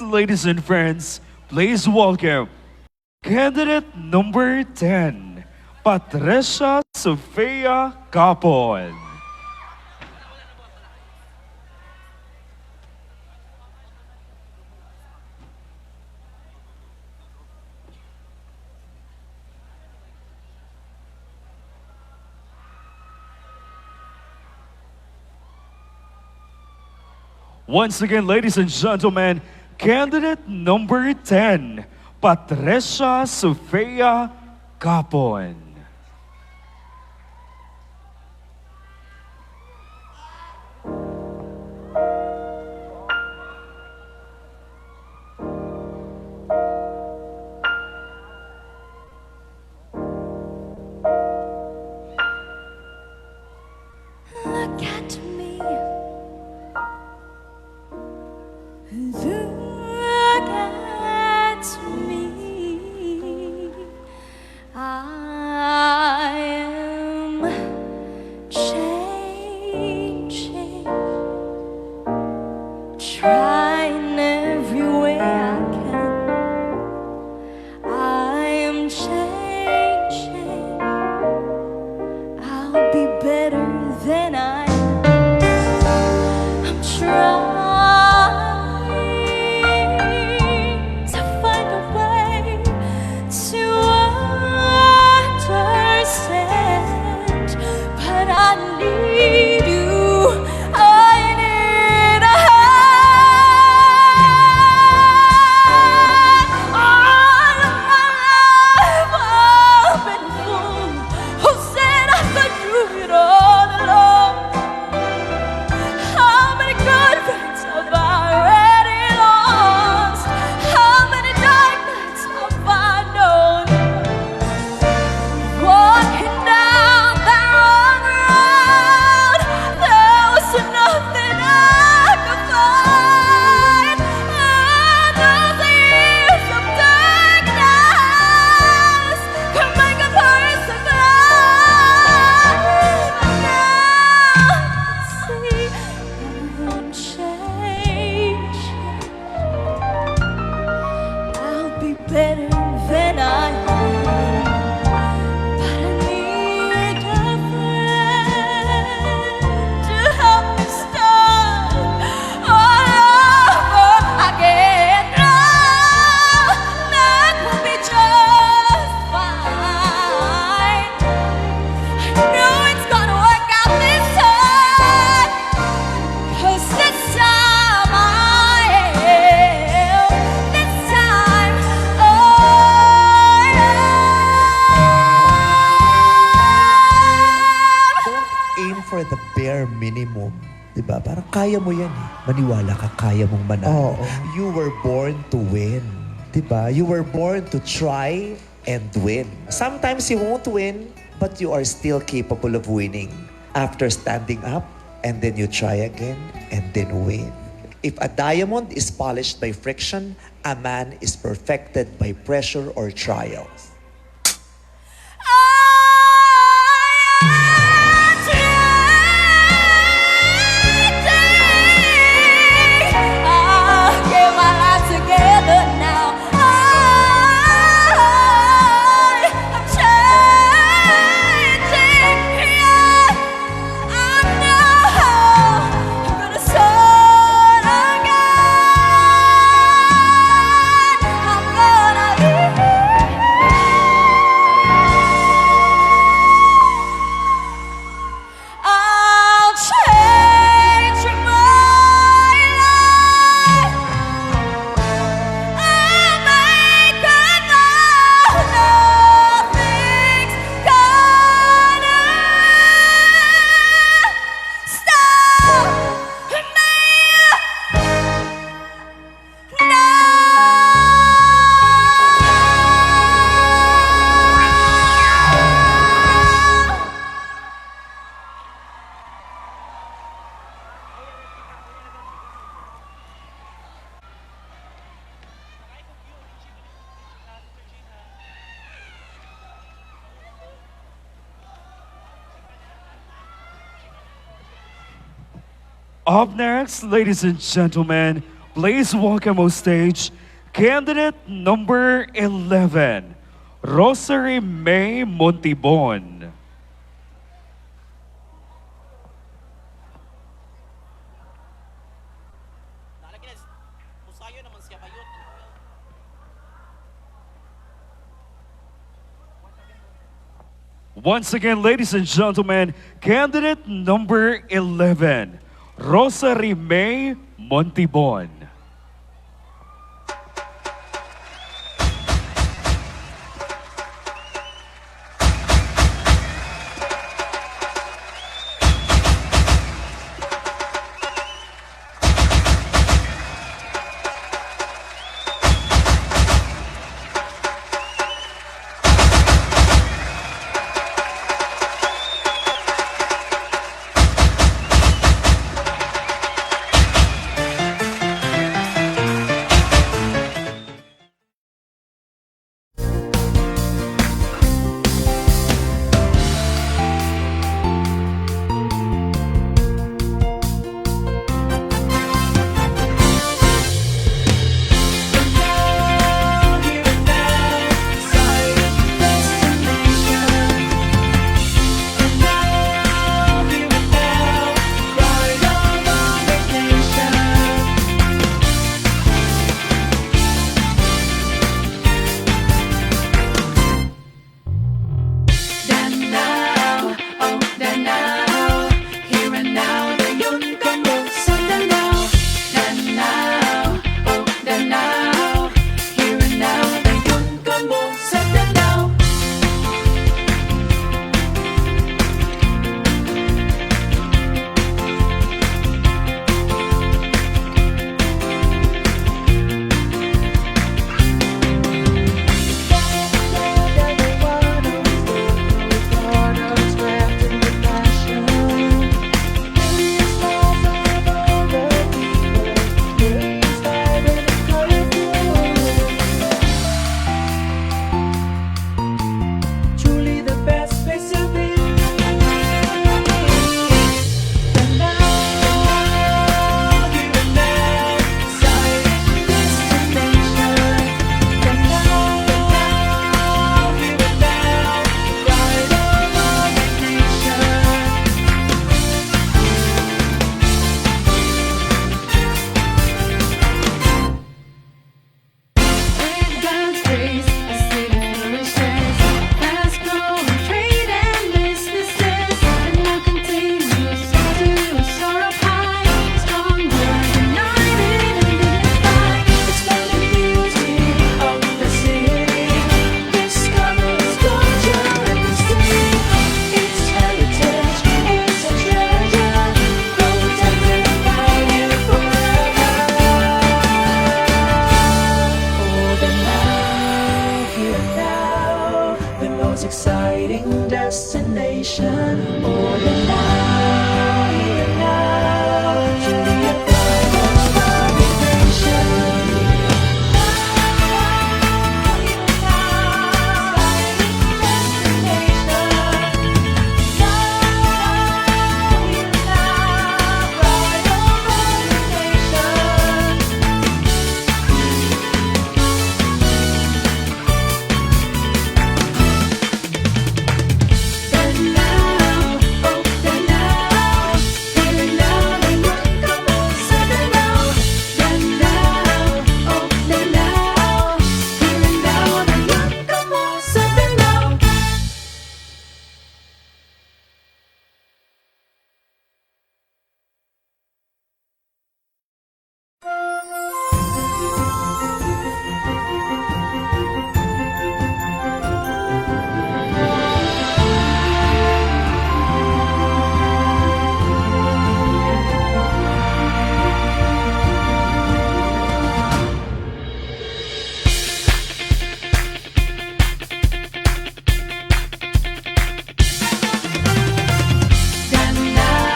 [SPEAKER 4] ladies and friends, please welcome candidate number 10, Patricia Sofia Capon. Once again, ladies and gentlemen, candidate number 10, Patricia Sofia Capon.
[SPEAKER 13] Look at me. Look at me. I am changing, trying every way I can. I am changing. I'll be better than I am. I'm trying to find a way to understand, but I need you. I need a hand. All of my life I've been fooled. Who said I could do it all alone? How many good friends have I already lost? How many dark nights have I known? Walking down that wrong road, there was nothing I could find. And those years of darkness can make a person blind. But now I see I'm changing. I'll be better than I am. But I need a friend to help me start all over again. That will be just fine. I know it's gonna work out this time, 'cause this time I am. This time I am.
[SPEAKER 14] Don't aim for the bare minimum. Diba? Parang kaya mo yan eh. Maniwala ka, kaya mong manalo. You were born to win. Diba? You were born to try and win. Sometimes you won't win, but you are still capable of winning. After standing up, and then you try again, and then win. If a diamond is polished by friction, a man is perfected by pressure or trials.
[SPEAKER 13] I'll get my life together now. I'm changing, yeah. I know I'm gonna start again. I'm gonna leave. I'll change my life. I'll make it now. Nothing's gonna stop me now.
[SPEAKER 4] Up next, ladies and gentlemen, Please welcome on stage candidate number 11, Rosary May Montibon. Once again, ladies and gentlemen, candidate number 11, Rosary May Montibon.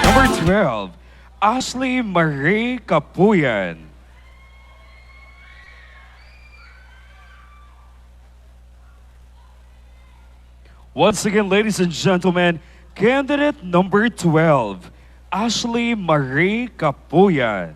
[SPEAKER 4] Number 12, Ashley Marie Capuyan. Once again, ladies and gentlemen, candidate number 12, Ashley Marie Capuyan.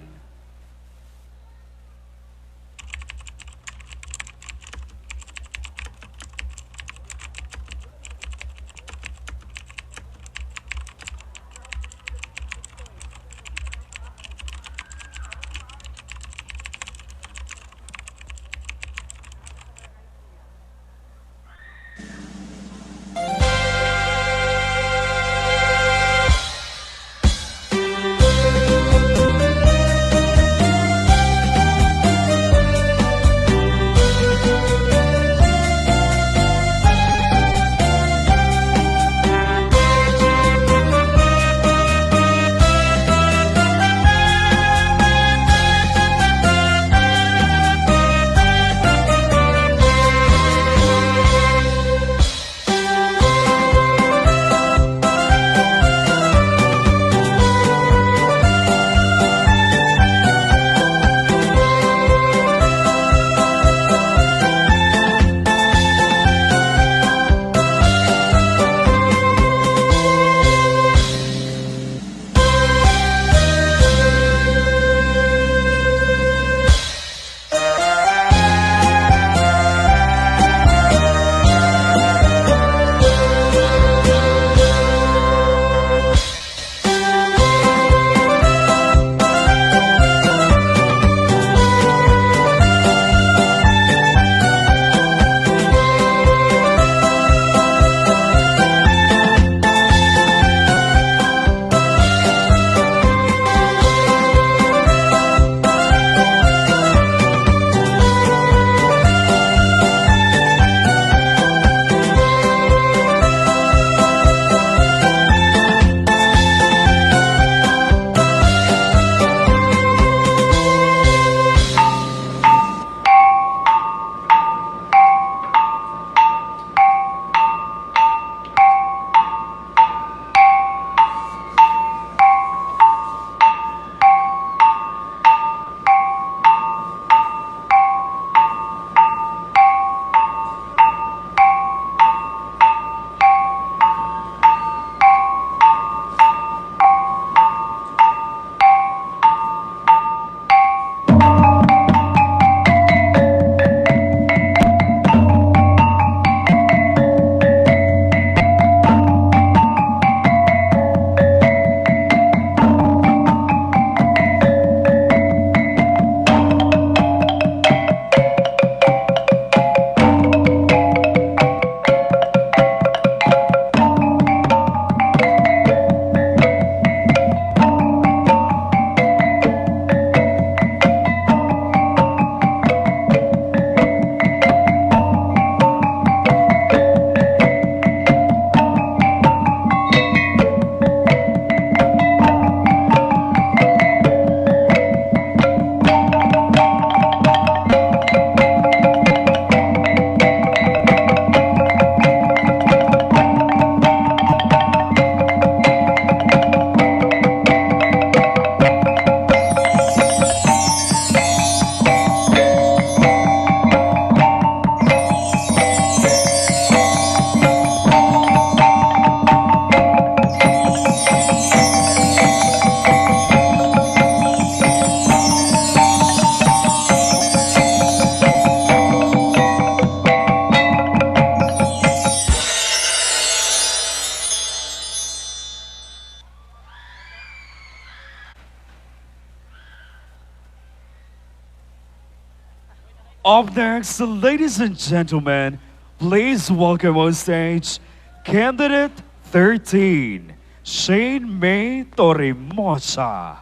[SPEAKER 4] Up next, ladies and gentlemen, please welcome on stage candidate 13, Shane May Torimosa.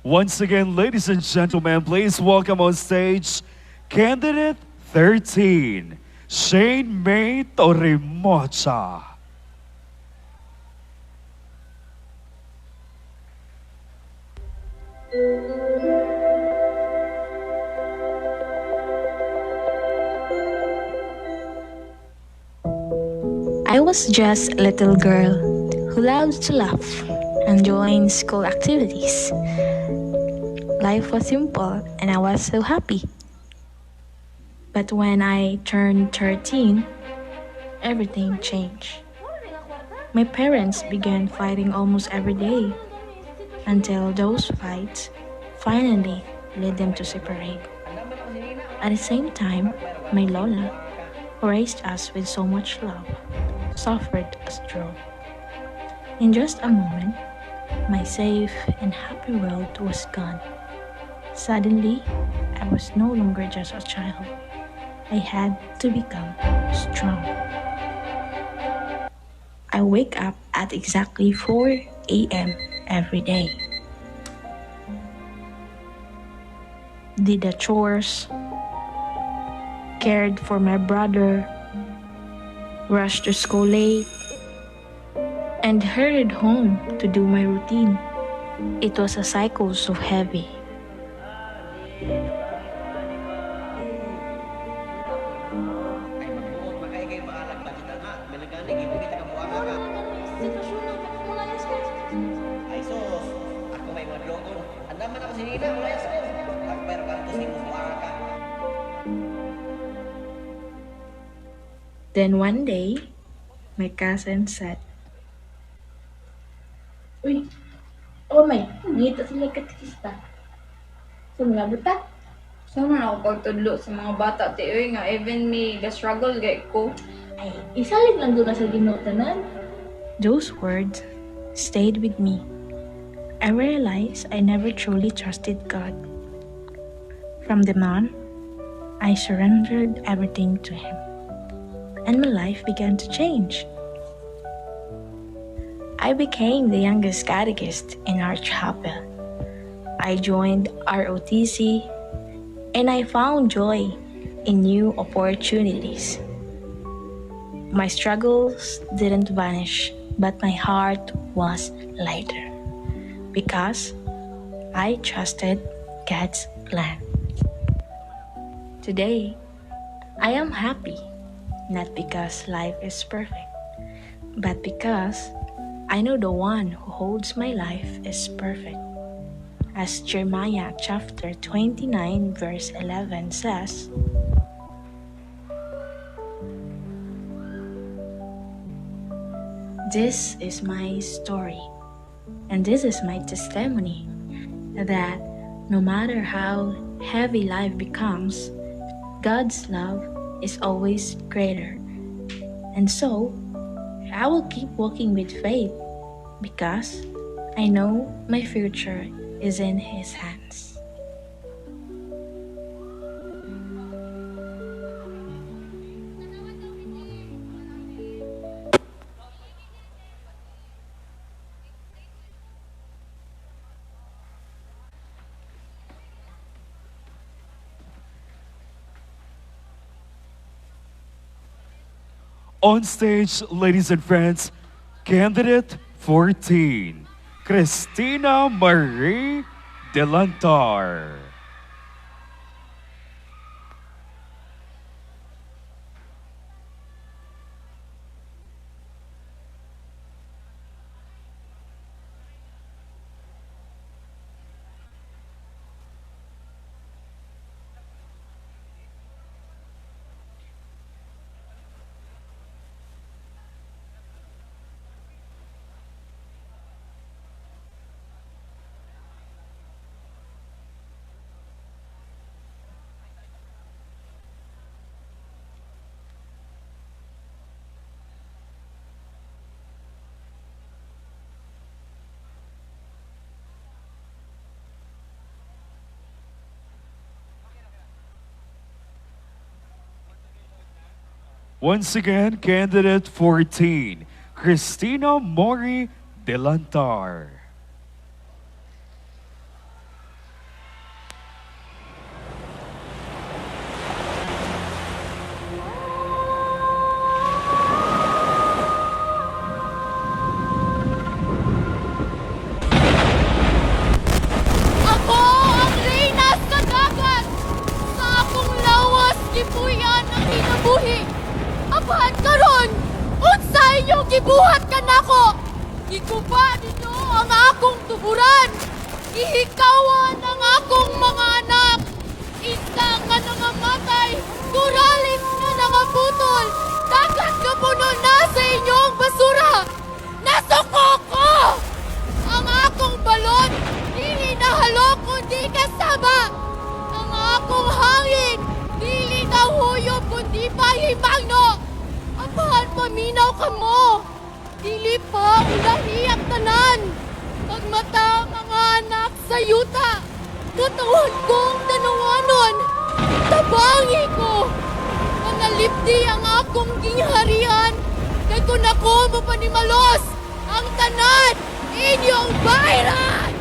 [SPEAKER 4] Once again, ladies and gentlemen, please welcome on stage candidate 13, Shane May Torimosa.
[SPEAKER 15] I was just a little girl who loved to laugh and join school activities. Life was simple and I was so happy. But when I turned 13, everything changed. My parents began fighting almost every day until those fights finally led them to separate. At the same time, my Lola, who raised us with so much love, suffered a stroke. In just a moment, my safe and happy world was gone. Suddenly, I was no longer just a child. I had to become strong. I wake up at exactly 4 a.m. every day. Did the chores, cared for my brother, rushed to school late, and hurried home to do my routine. It was a cycle so heavy. Then one day, my cousin said,
[SPEAKER 16] Uy, may, ngita sila katikista. Sa mga bata. Sama na ako pagtudlo sa mga bata, te, uy, nga, even me, the struggle, gay ko. Ay, isalig lang doon na sa ginutanan.
[SPEAKER 15] Those words stayed with me. I realized I never truly trusted God. From then on, I surrendered everything to Him, and my life began to change. I became the youngest catechist in our chapel. I joined ROTC, and I found joy in new opportunities. My struggles didn't vanish, but my heart was lighter because I trusted God's plan. Today, I am happy, not because life is perfect, but because I know the one who holds my life is perfect. As Jeremiah chapter 29 verse 11 says, "This is my story, and this is my testimony, that no matter how heavy life becomes, God's love is always greater. And so, I will keep walking with faith because I know my future is in His hands."
[SPEAKER 4] On stage, ladies and friends, candidate 14, Christina Marie Delantar. Once again, candidate 14, Cristina Mori Delantar.
[SPEAKER 6] Ako ang reyna sa dagat! Sa akong lawas, gipuyan ang hinabuhi! Apahan karon, unsa inyong gibuhat ka nako? Giguba ninyo ang akong tuburan! Ihikawan ang akong mga anak! Isa nga nangamatay, kuralis nga nangaputol! Dagat ka puno na sa inyong basura! Nasuko ko! Ang akong balon, dili nahalok kundi kasama! Ang akong hangin, dili nahuyop kundi pahimangno! Apahan paminaw ka mo! Dili pa ulahiyak tanan! Pagmata mga anak sa yuta! Katawan kong danawanon! Tabangi ko! Mangalipdi ang akong gingharian! Kay kung ako mapanimalos! Ang tanan! Inyong bayran!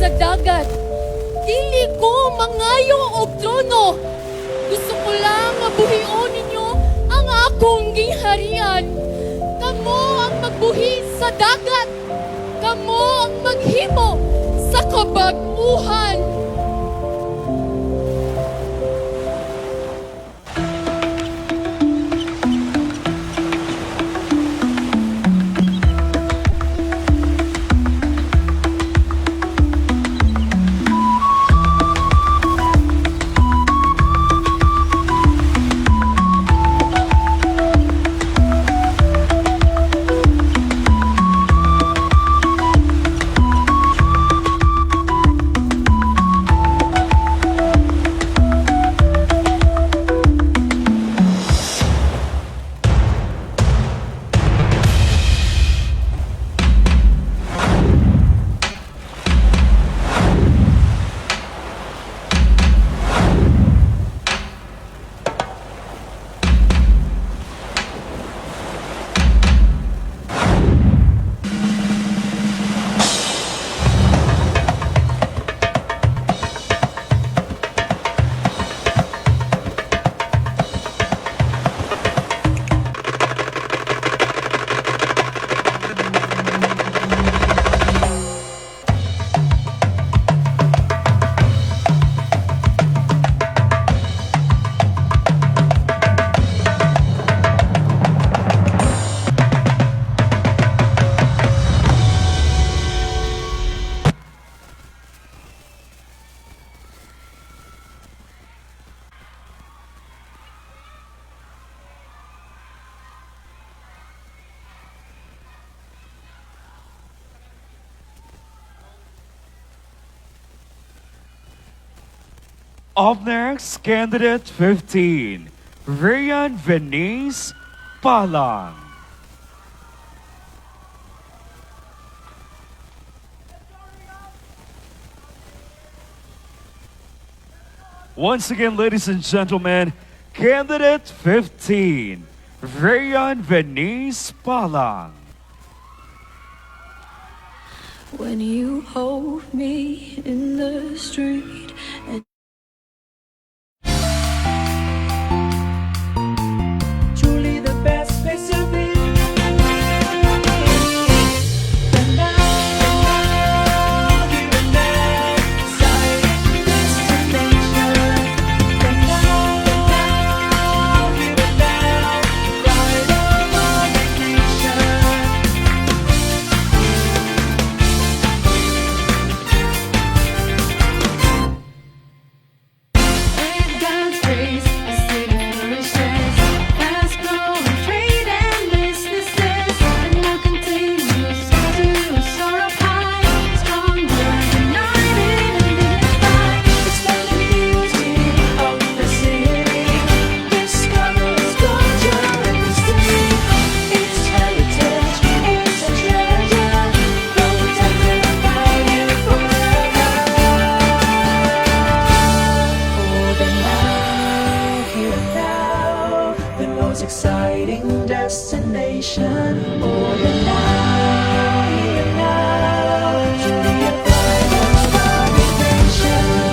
[SPEAKER 6] Sa dagat, dili ko mangayo og trono. Gusto ko lang mabuhion ninyo ang akong gingharian. Kamo ang magbuhi sa dagat. Kamo ang maghimo sa kabag-uhan.
[SPEAKER 4] Up next, candidate 15, Ryan Venice Palang. Once again, ladies and gentlemen, candidate 15, Ryan Venice Palang.
[SPEAKER 13] When you hold me in the street and truly the best place to be. Danao, here and there, most exciting destination. Oh, Danao, here and now, truly a pride of our nation.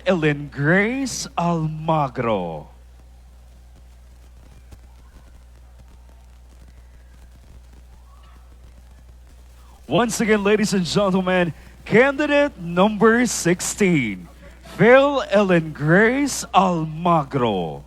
[SPEAKER 4] Ellen Grace Almagro. Once again, ladies and gentlemen, candidate number 16, Phil Ellen Grace Almagro.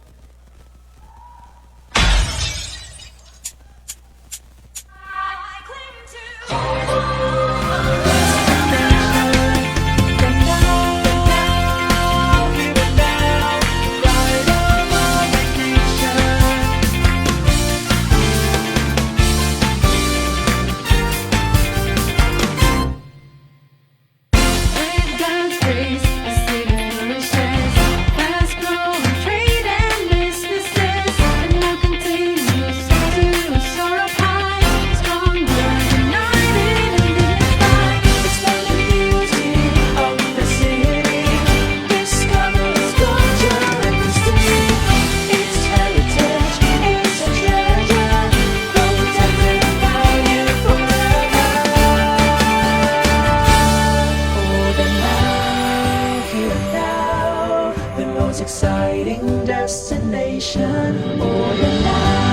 [SPEAKER 13] Exciting destination. Oh, Danao,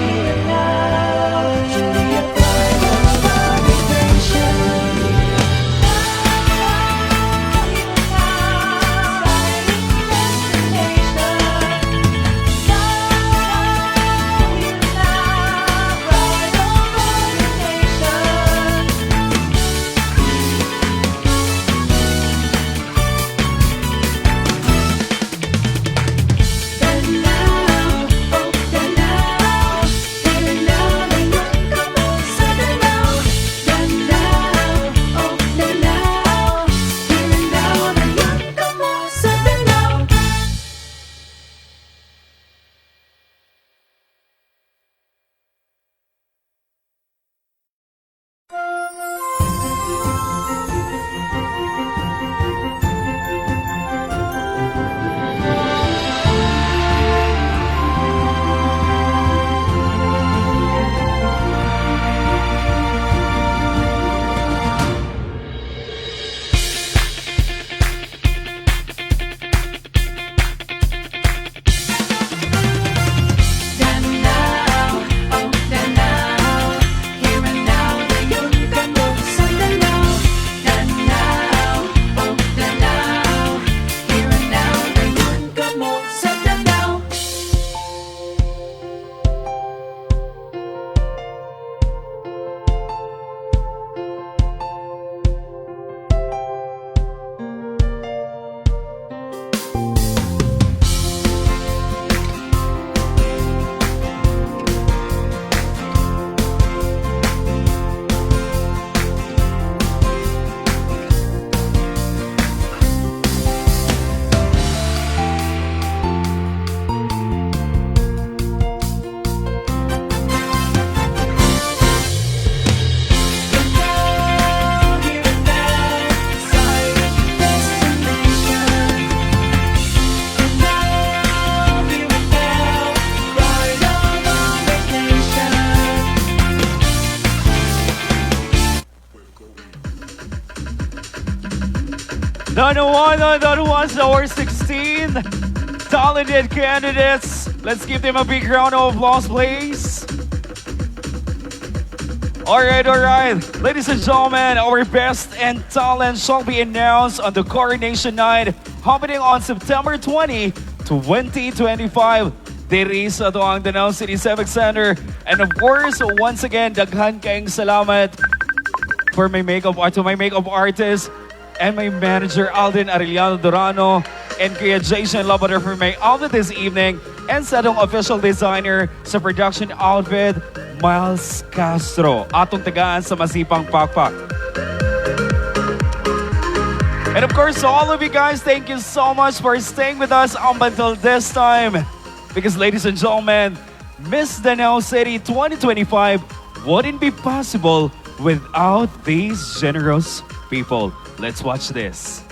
[SPEAKER 13] here and now, truly a pride of our nation.
[SPEAKER 4] That was our 16 talented candidates. Let's give them a big round of applause, please. All right. Ladies and gentlemen, our best and talent shall be announced on the coronation night happening on September 20, 2025. Diri sa ang Danao City Civic Center. And of course, once again, daghan kayong salamat to my makeup artist and my manager Alden Arellano Durano and Kuya Jason Labrador for my outfit this evening, and sa atong official designer sa production outfit, Miles Castro, atong tagaan sa Masipang Pakpak. And of course, to all of you guys, thank you so much for staying with us up until this time. Because ladies and gentlemen, Miss Danao City 2025 wouldn't be possible without these generous people. Let's watch this.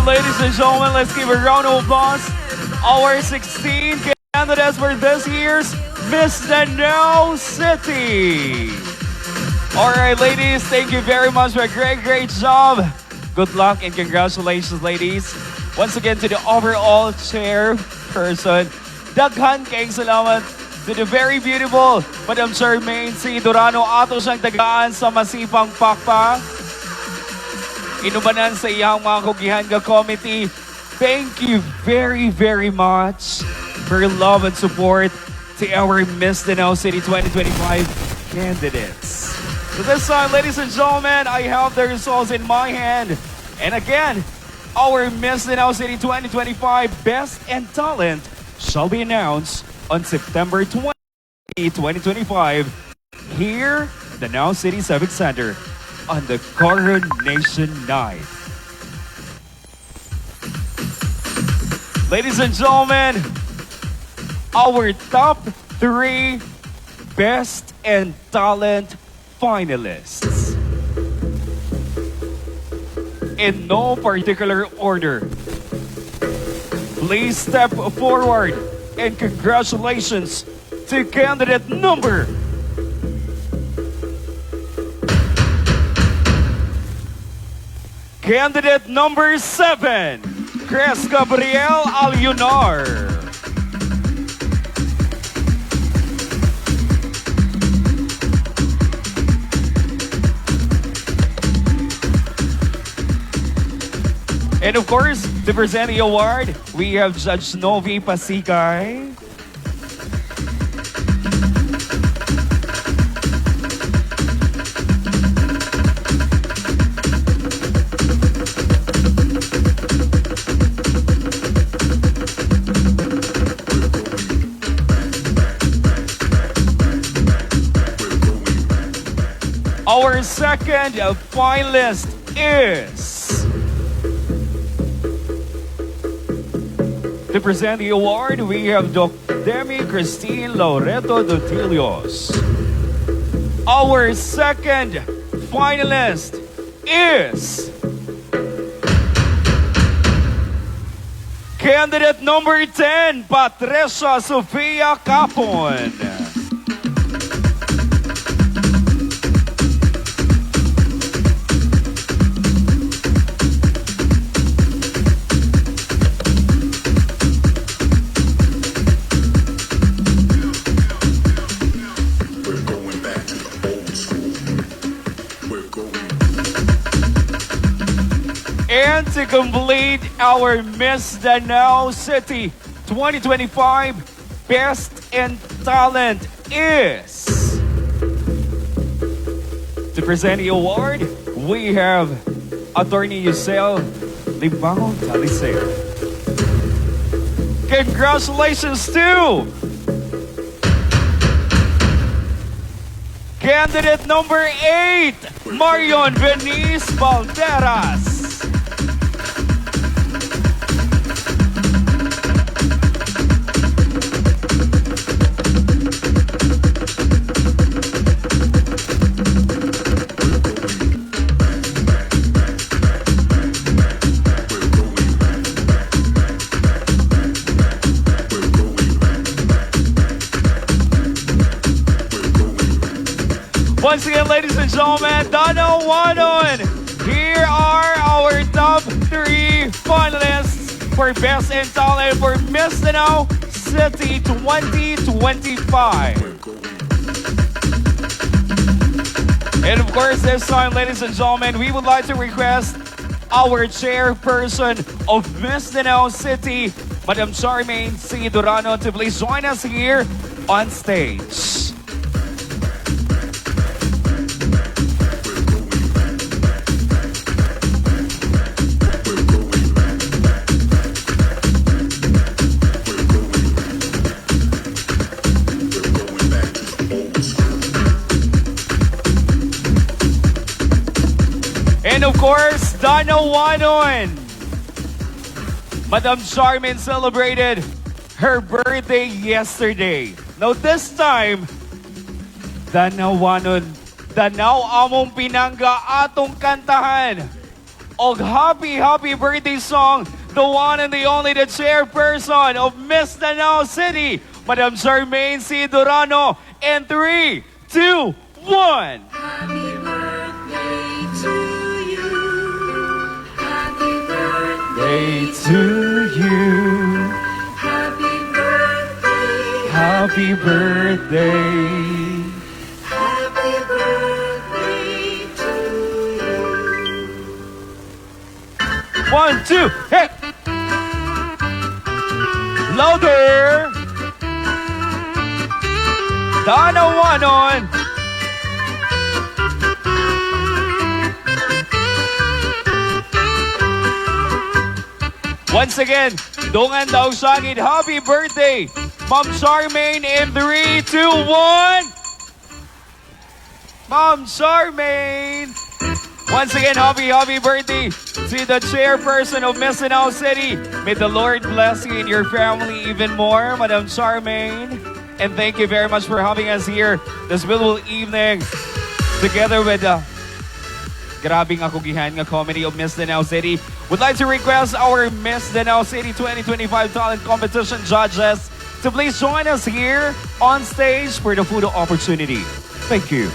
[SPEAKER 4] Ladies and gentlemen, let's give a round of applause. Our 16 candidates for this year's Miss Danao City. All right, ladies, thank you very much for a great job. Good luck and congratulations, ladies. Once again, to the overall chairperson, daghan kayong salamat to the very beautiful Madam Charmaine C. Durano. Ato siyang tagaan sa Masipang Pakpak. Inubanan sa iyang mga Kugihanga Committee. Thank you very much for your love and support to our Miss Danao City 2025 candidates. So this time, ladies and gentlemen, I have the results in my hand. And again, our Miss Danao City 2025 Best and Talent shall be announced on September 20, 2025 here, Danao City Civic Center, on the coronation night. Ladies and gentlemen, our top 3 Best and Talent finalists. In no particular order, please step forward and congratulations to candidate number Candidate number 7, Chris Gabriel Alionar. And of course, to present the award, we have Judge Novi Pasikay. Our second finalist is To present the award, we have Dr. Demi Christine Loreto Dotilios. Our second finalist is candidate number 10, Patricia Sofia Capon. And to complete our Miss Danao City 2025 Best in Talent is... To present the award, we have Attorney Yusel Libangon Taliseo. Congratulations to candidate number 8, Marion Venice Valderas. Once again, ladies and gentlemen, Danao Wanon. Here are our top 3 finalists for Best in Talent for Miss Danao City 2025. And of course, this time, ladies and gentlemen, we would like to request our chairperson of Miss Danao City, Madam Charmaine C. Durano, to please join us here on stage. And of course, Danao Wanon. Madam Charmaine celebrated her birthday yesterday. Now this time, Danao Wanon, Danao among pinangga atong kantahan. Og happy birthday song, the one and the only, the chairperson of Miss Danao City, Madam Charmaine C. Durano. And 3, 2, 1.
[SPEAKER 13] Happy birthday to you. Happy birthday
[SPEAKER 4] To you.
[SPEAKER 13] Happy birthday.
[SPEAKER 4] Happy birthday.
[SPEAKER 13] Happy birthday to you.
[SPEAKER 4] 1, 2, hey! Louder! Danao Wanon! Once again, Dungan daw sangit, happy birthday, Ma'am Charmaine, in 3, 2, 1. Ma'am Charmaine. Once again, happy birthday to the chairperson of Miss Danao City. May the Lord bless you and your family even more, Madam Charmaine. And thank you very much for having us here this beautiful evening together with grabing ako gihan nga comedy of Miss Danao City. Would like to request our Miss Danao City 2025 Talent Competition judges to please join us here on stage for the photo opportunity. Thank you.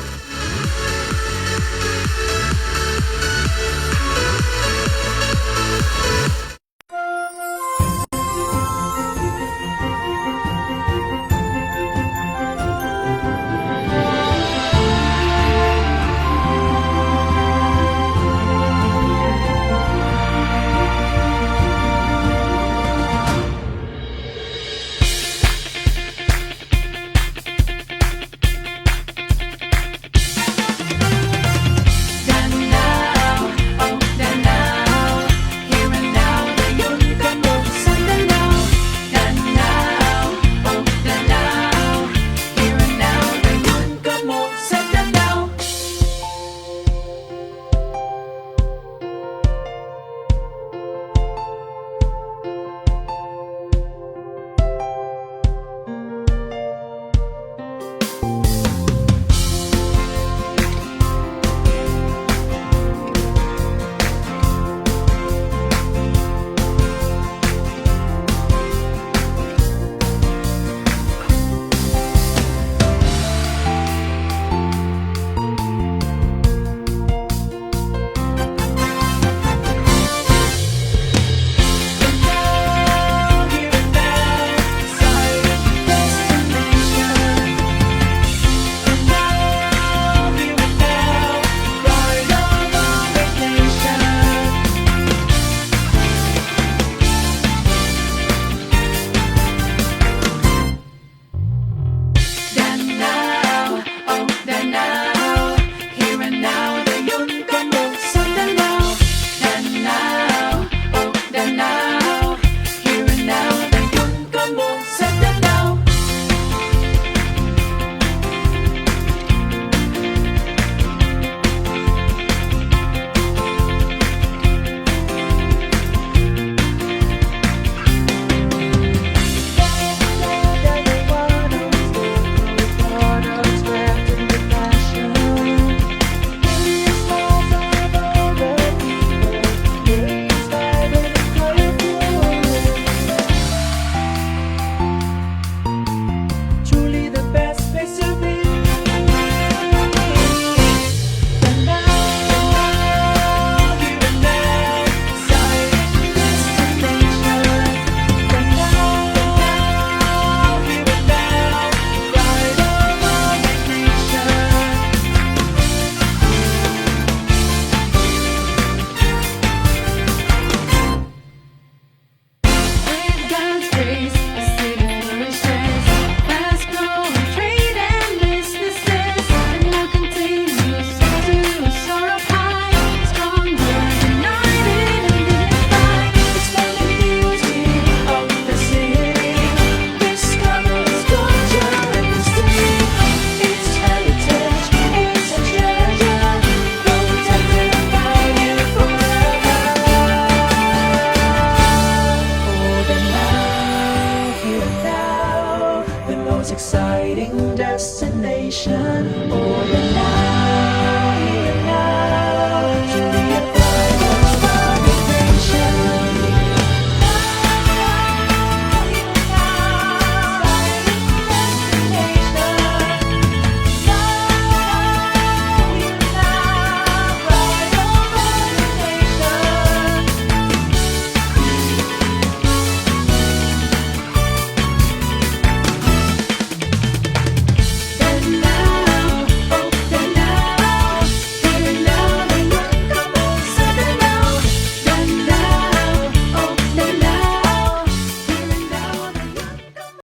[SPEAKER 13] most exciting destination. Oh, Danao.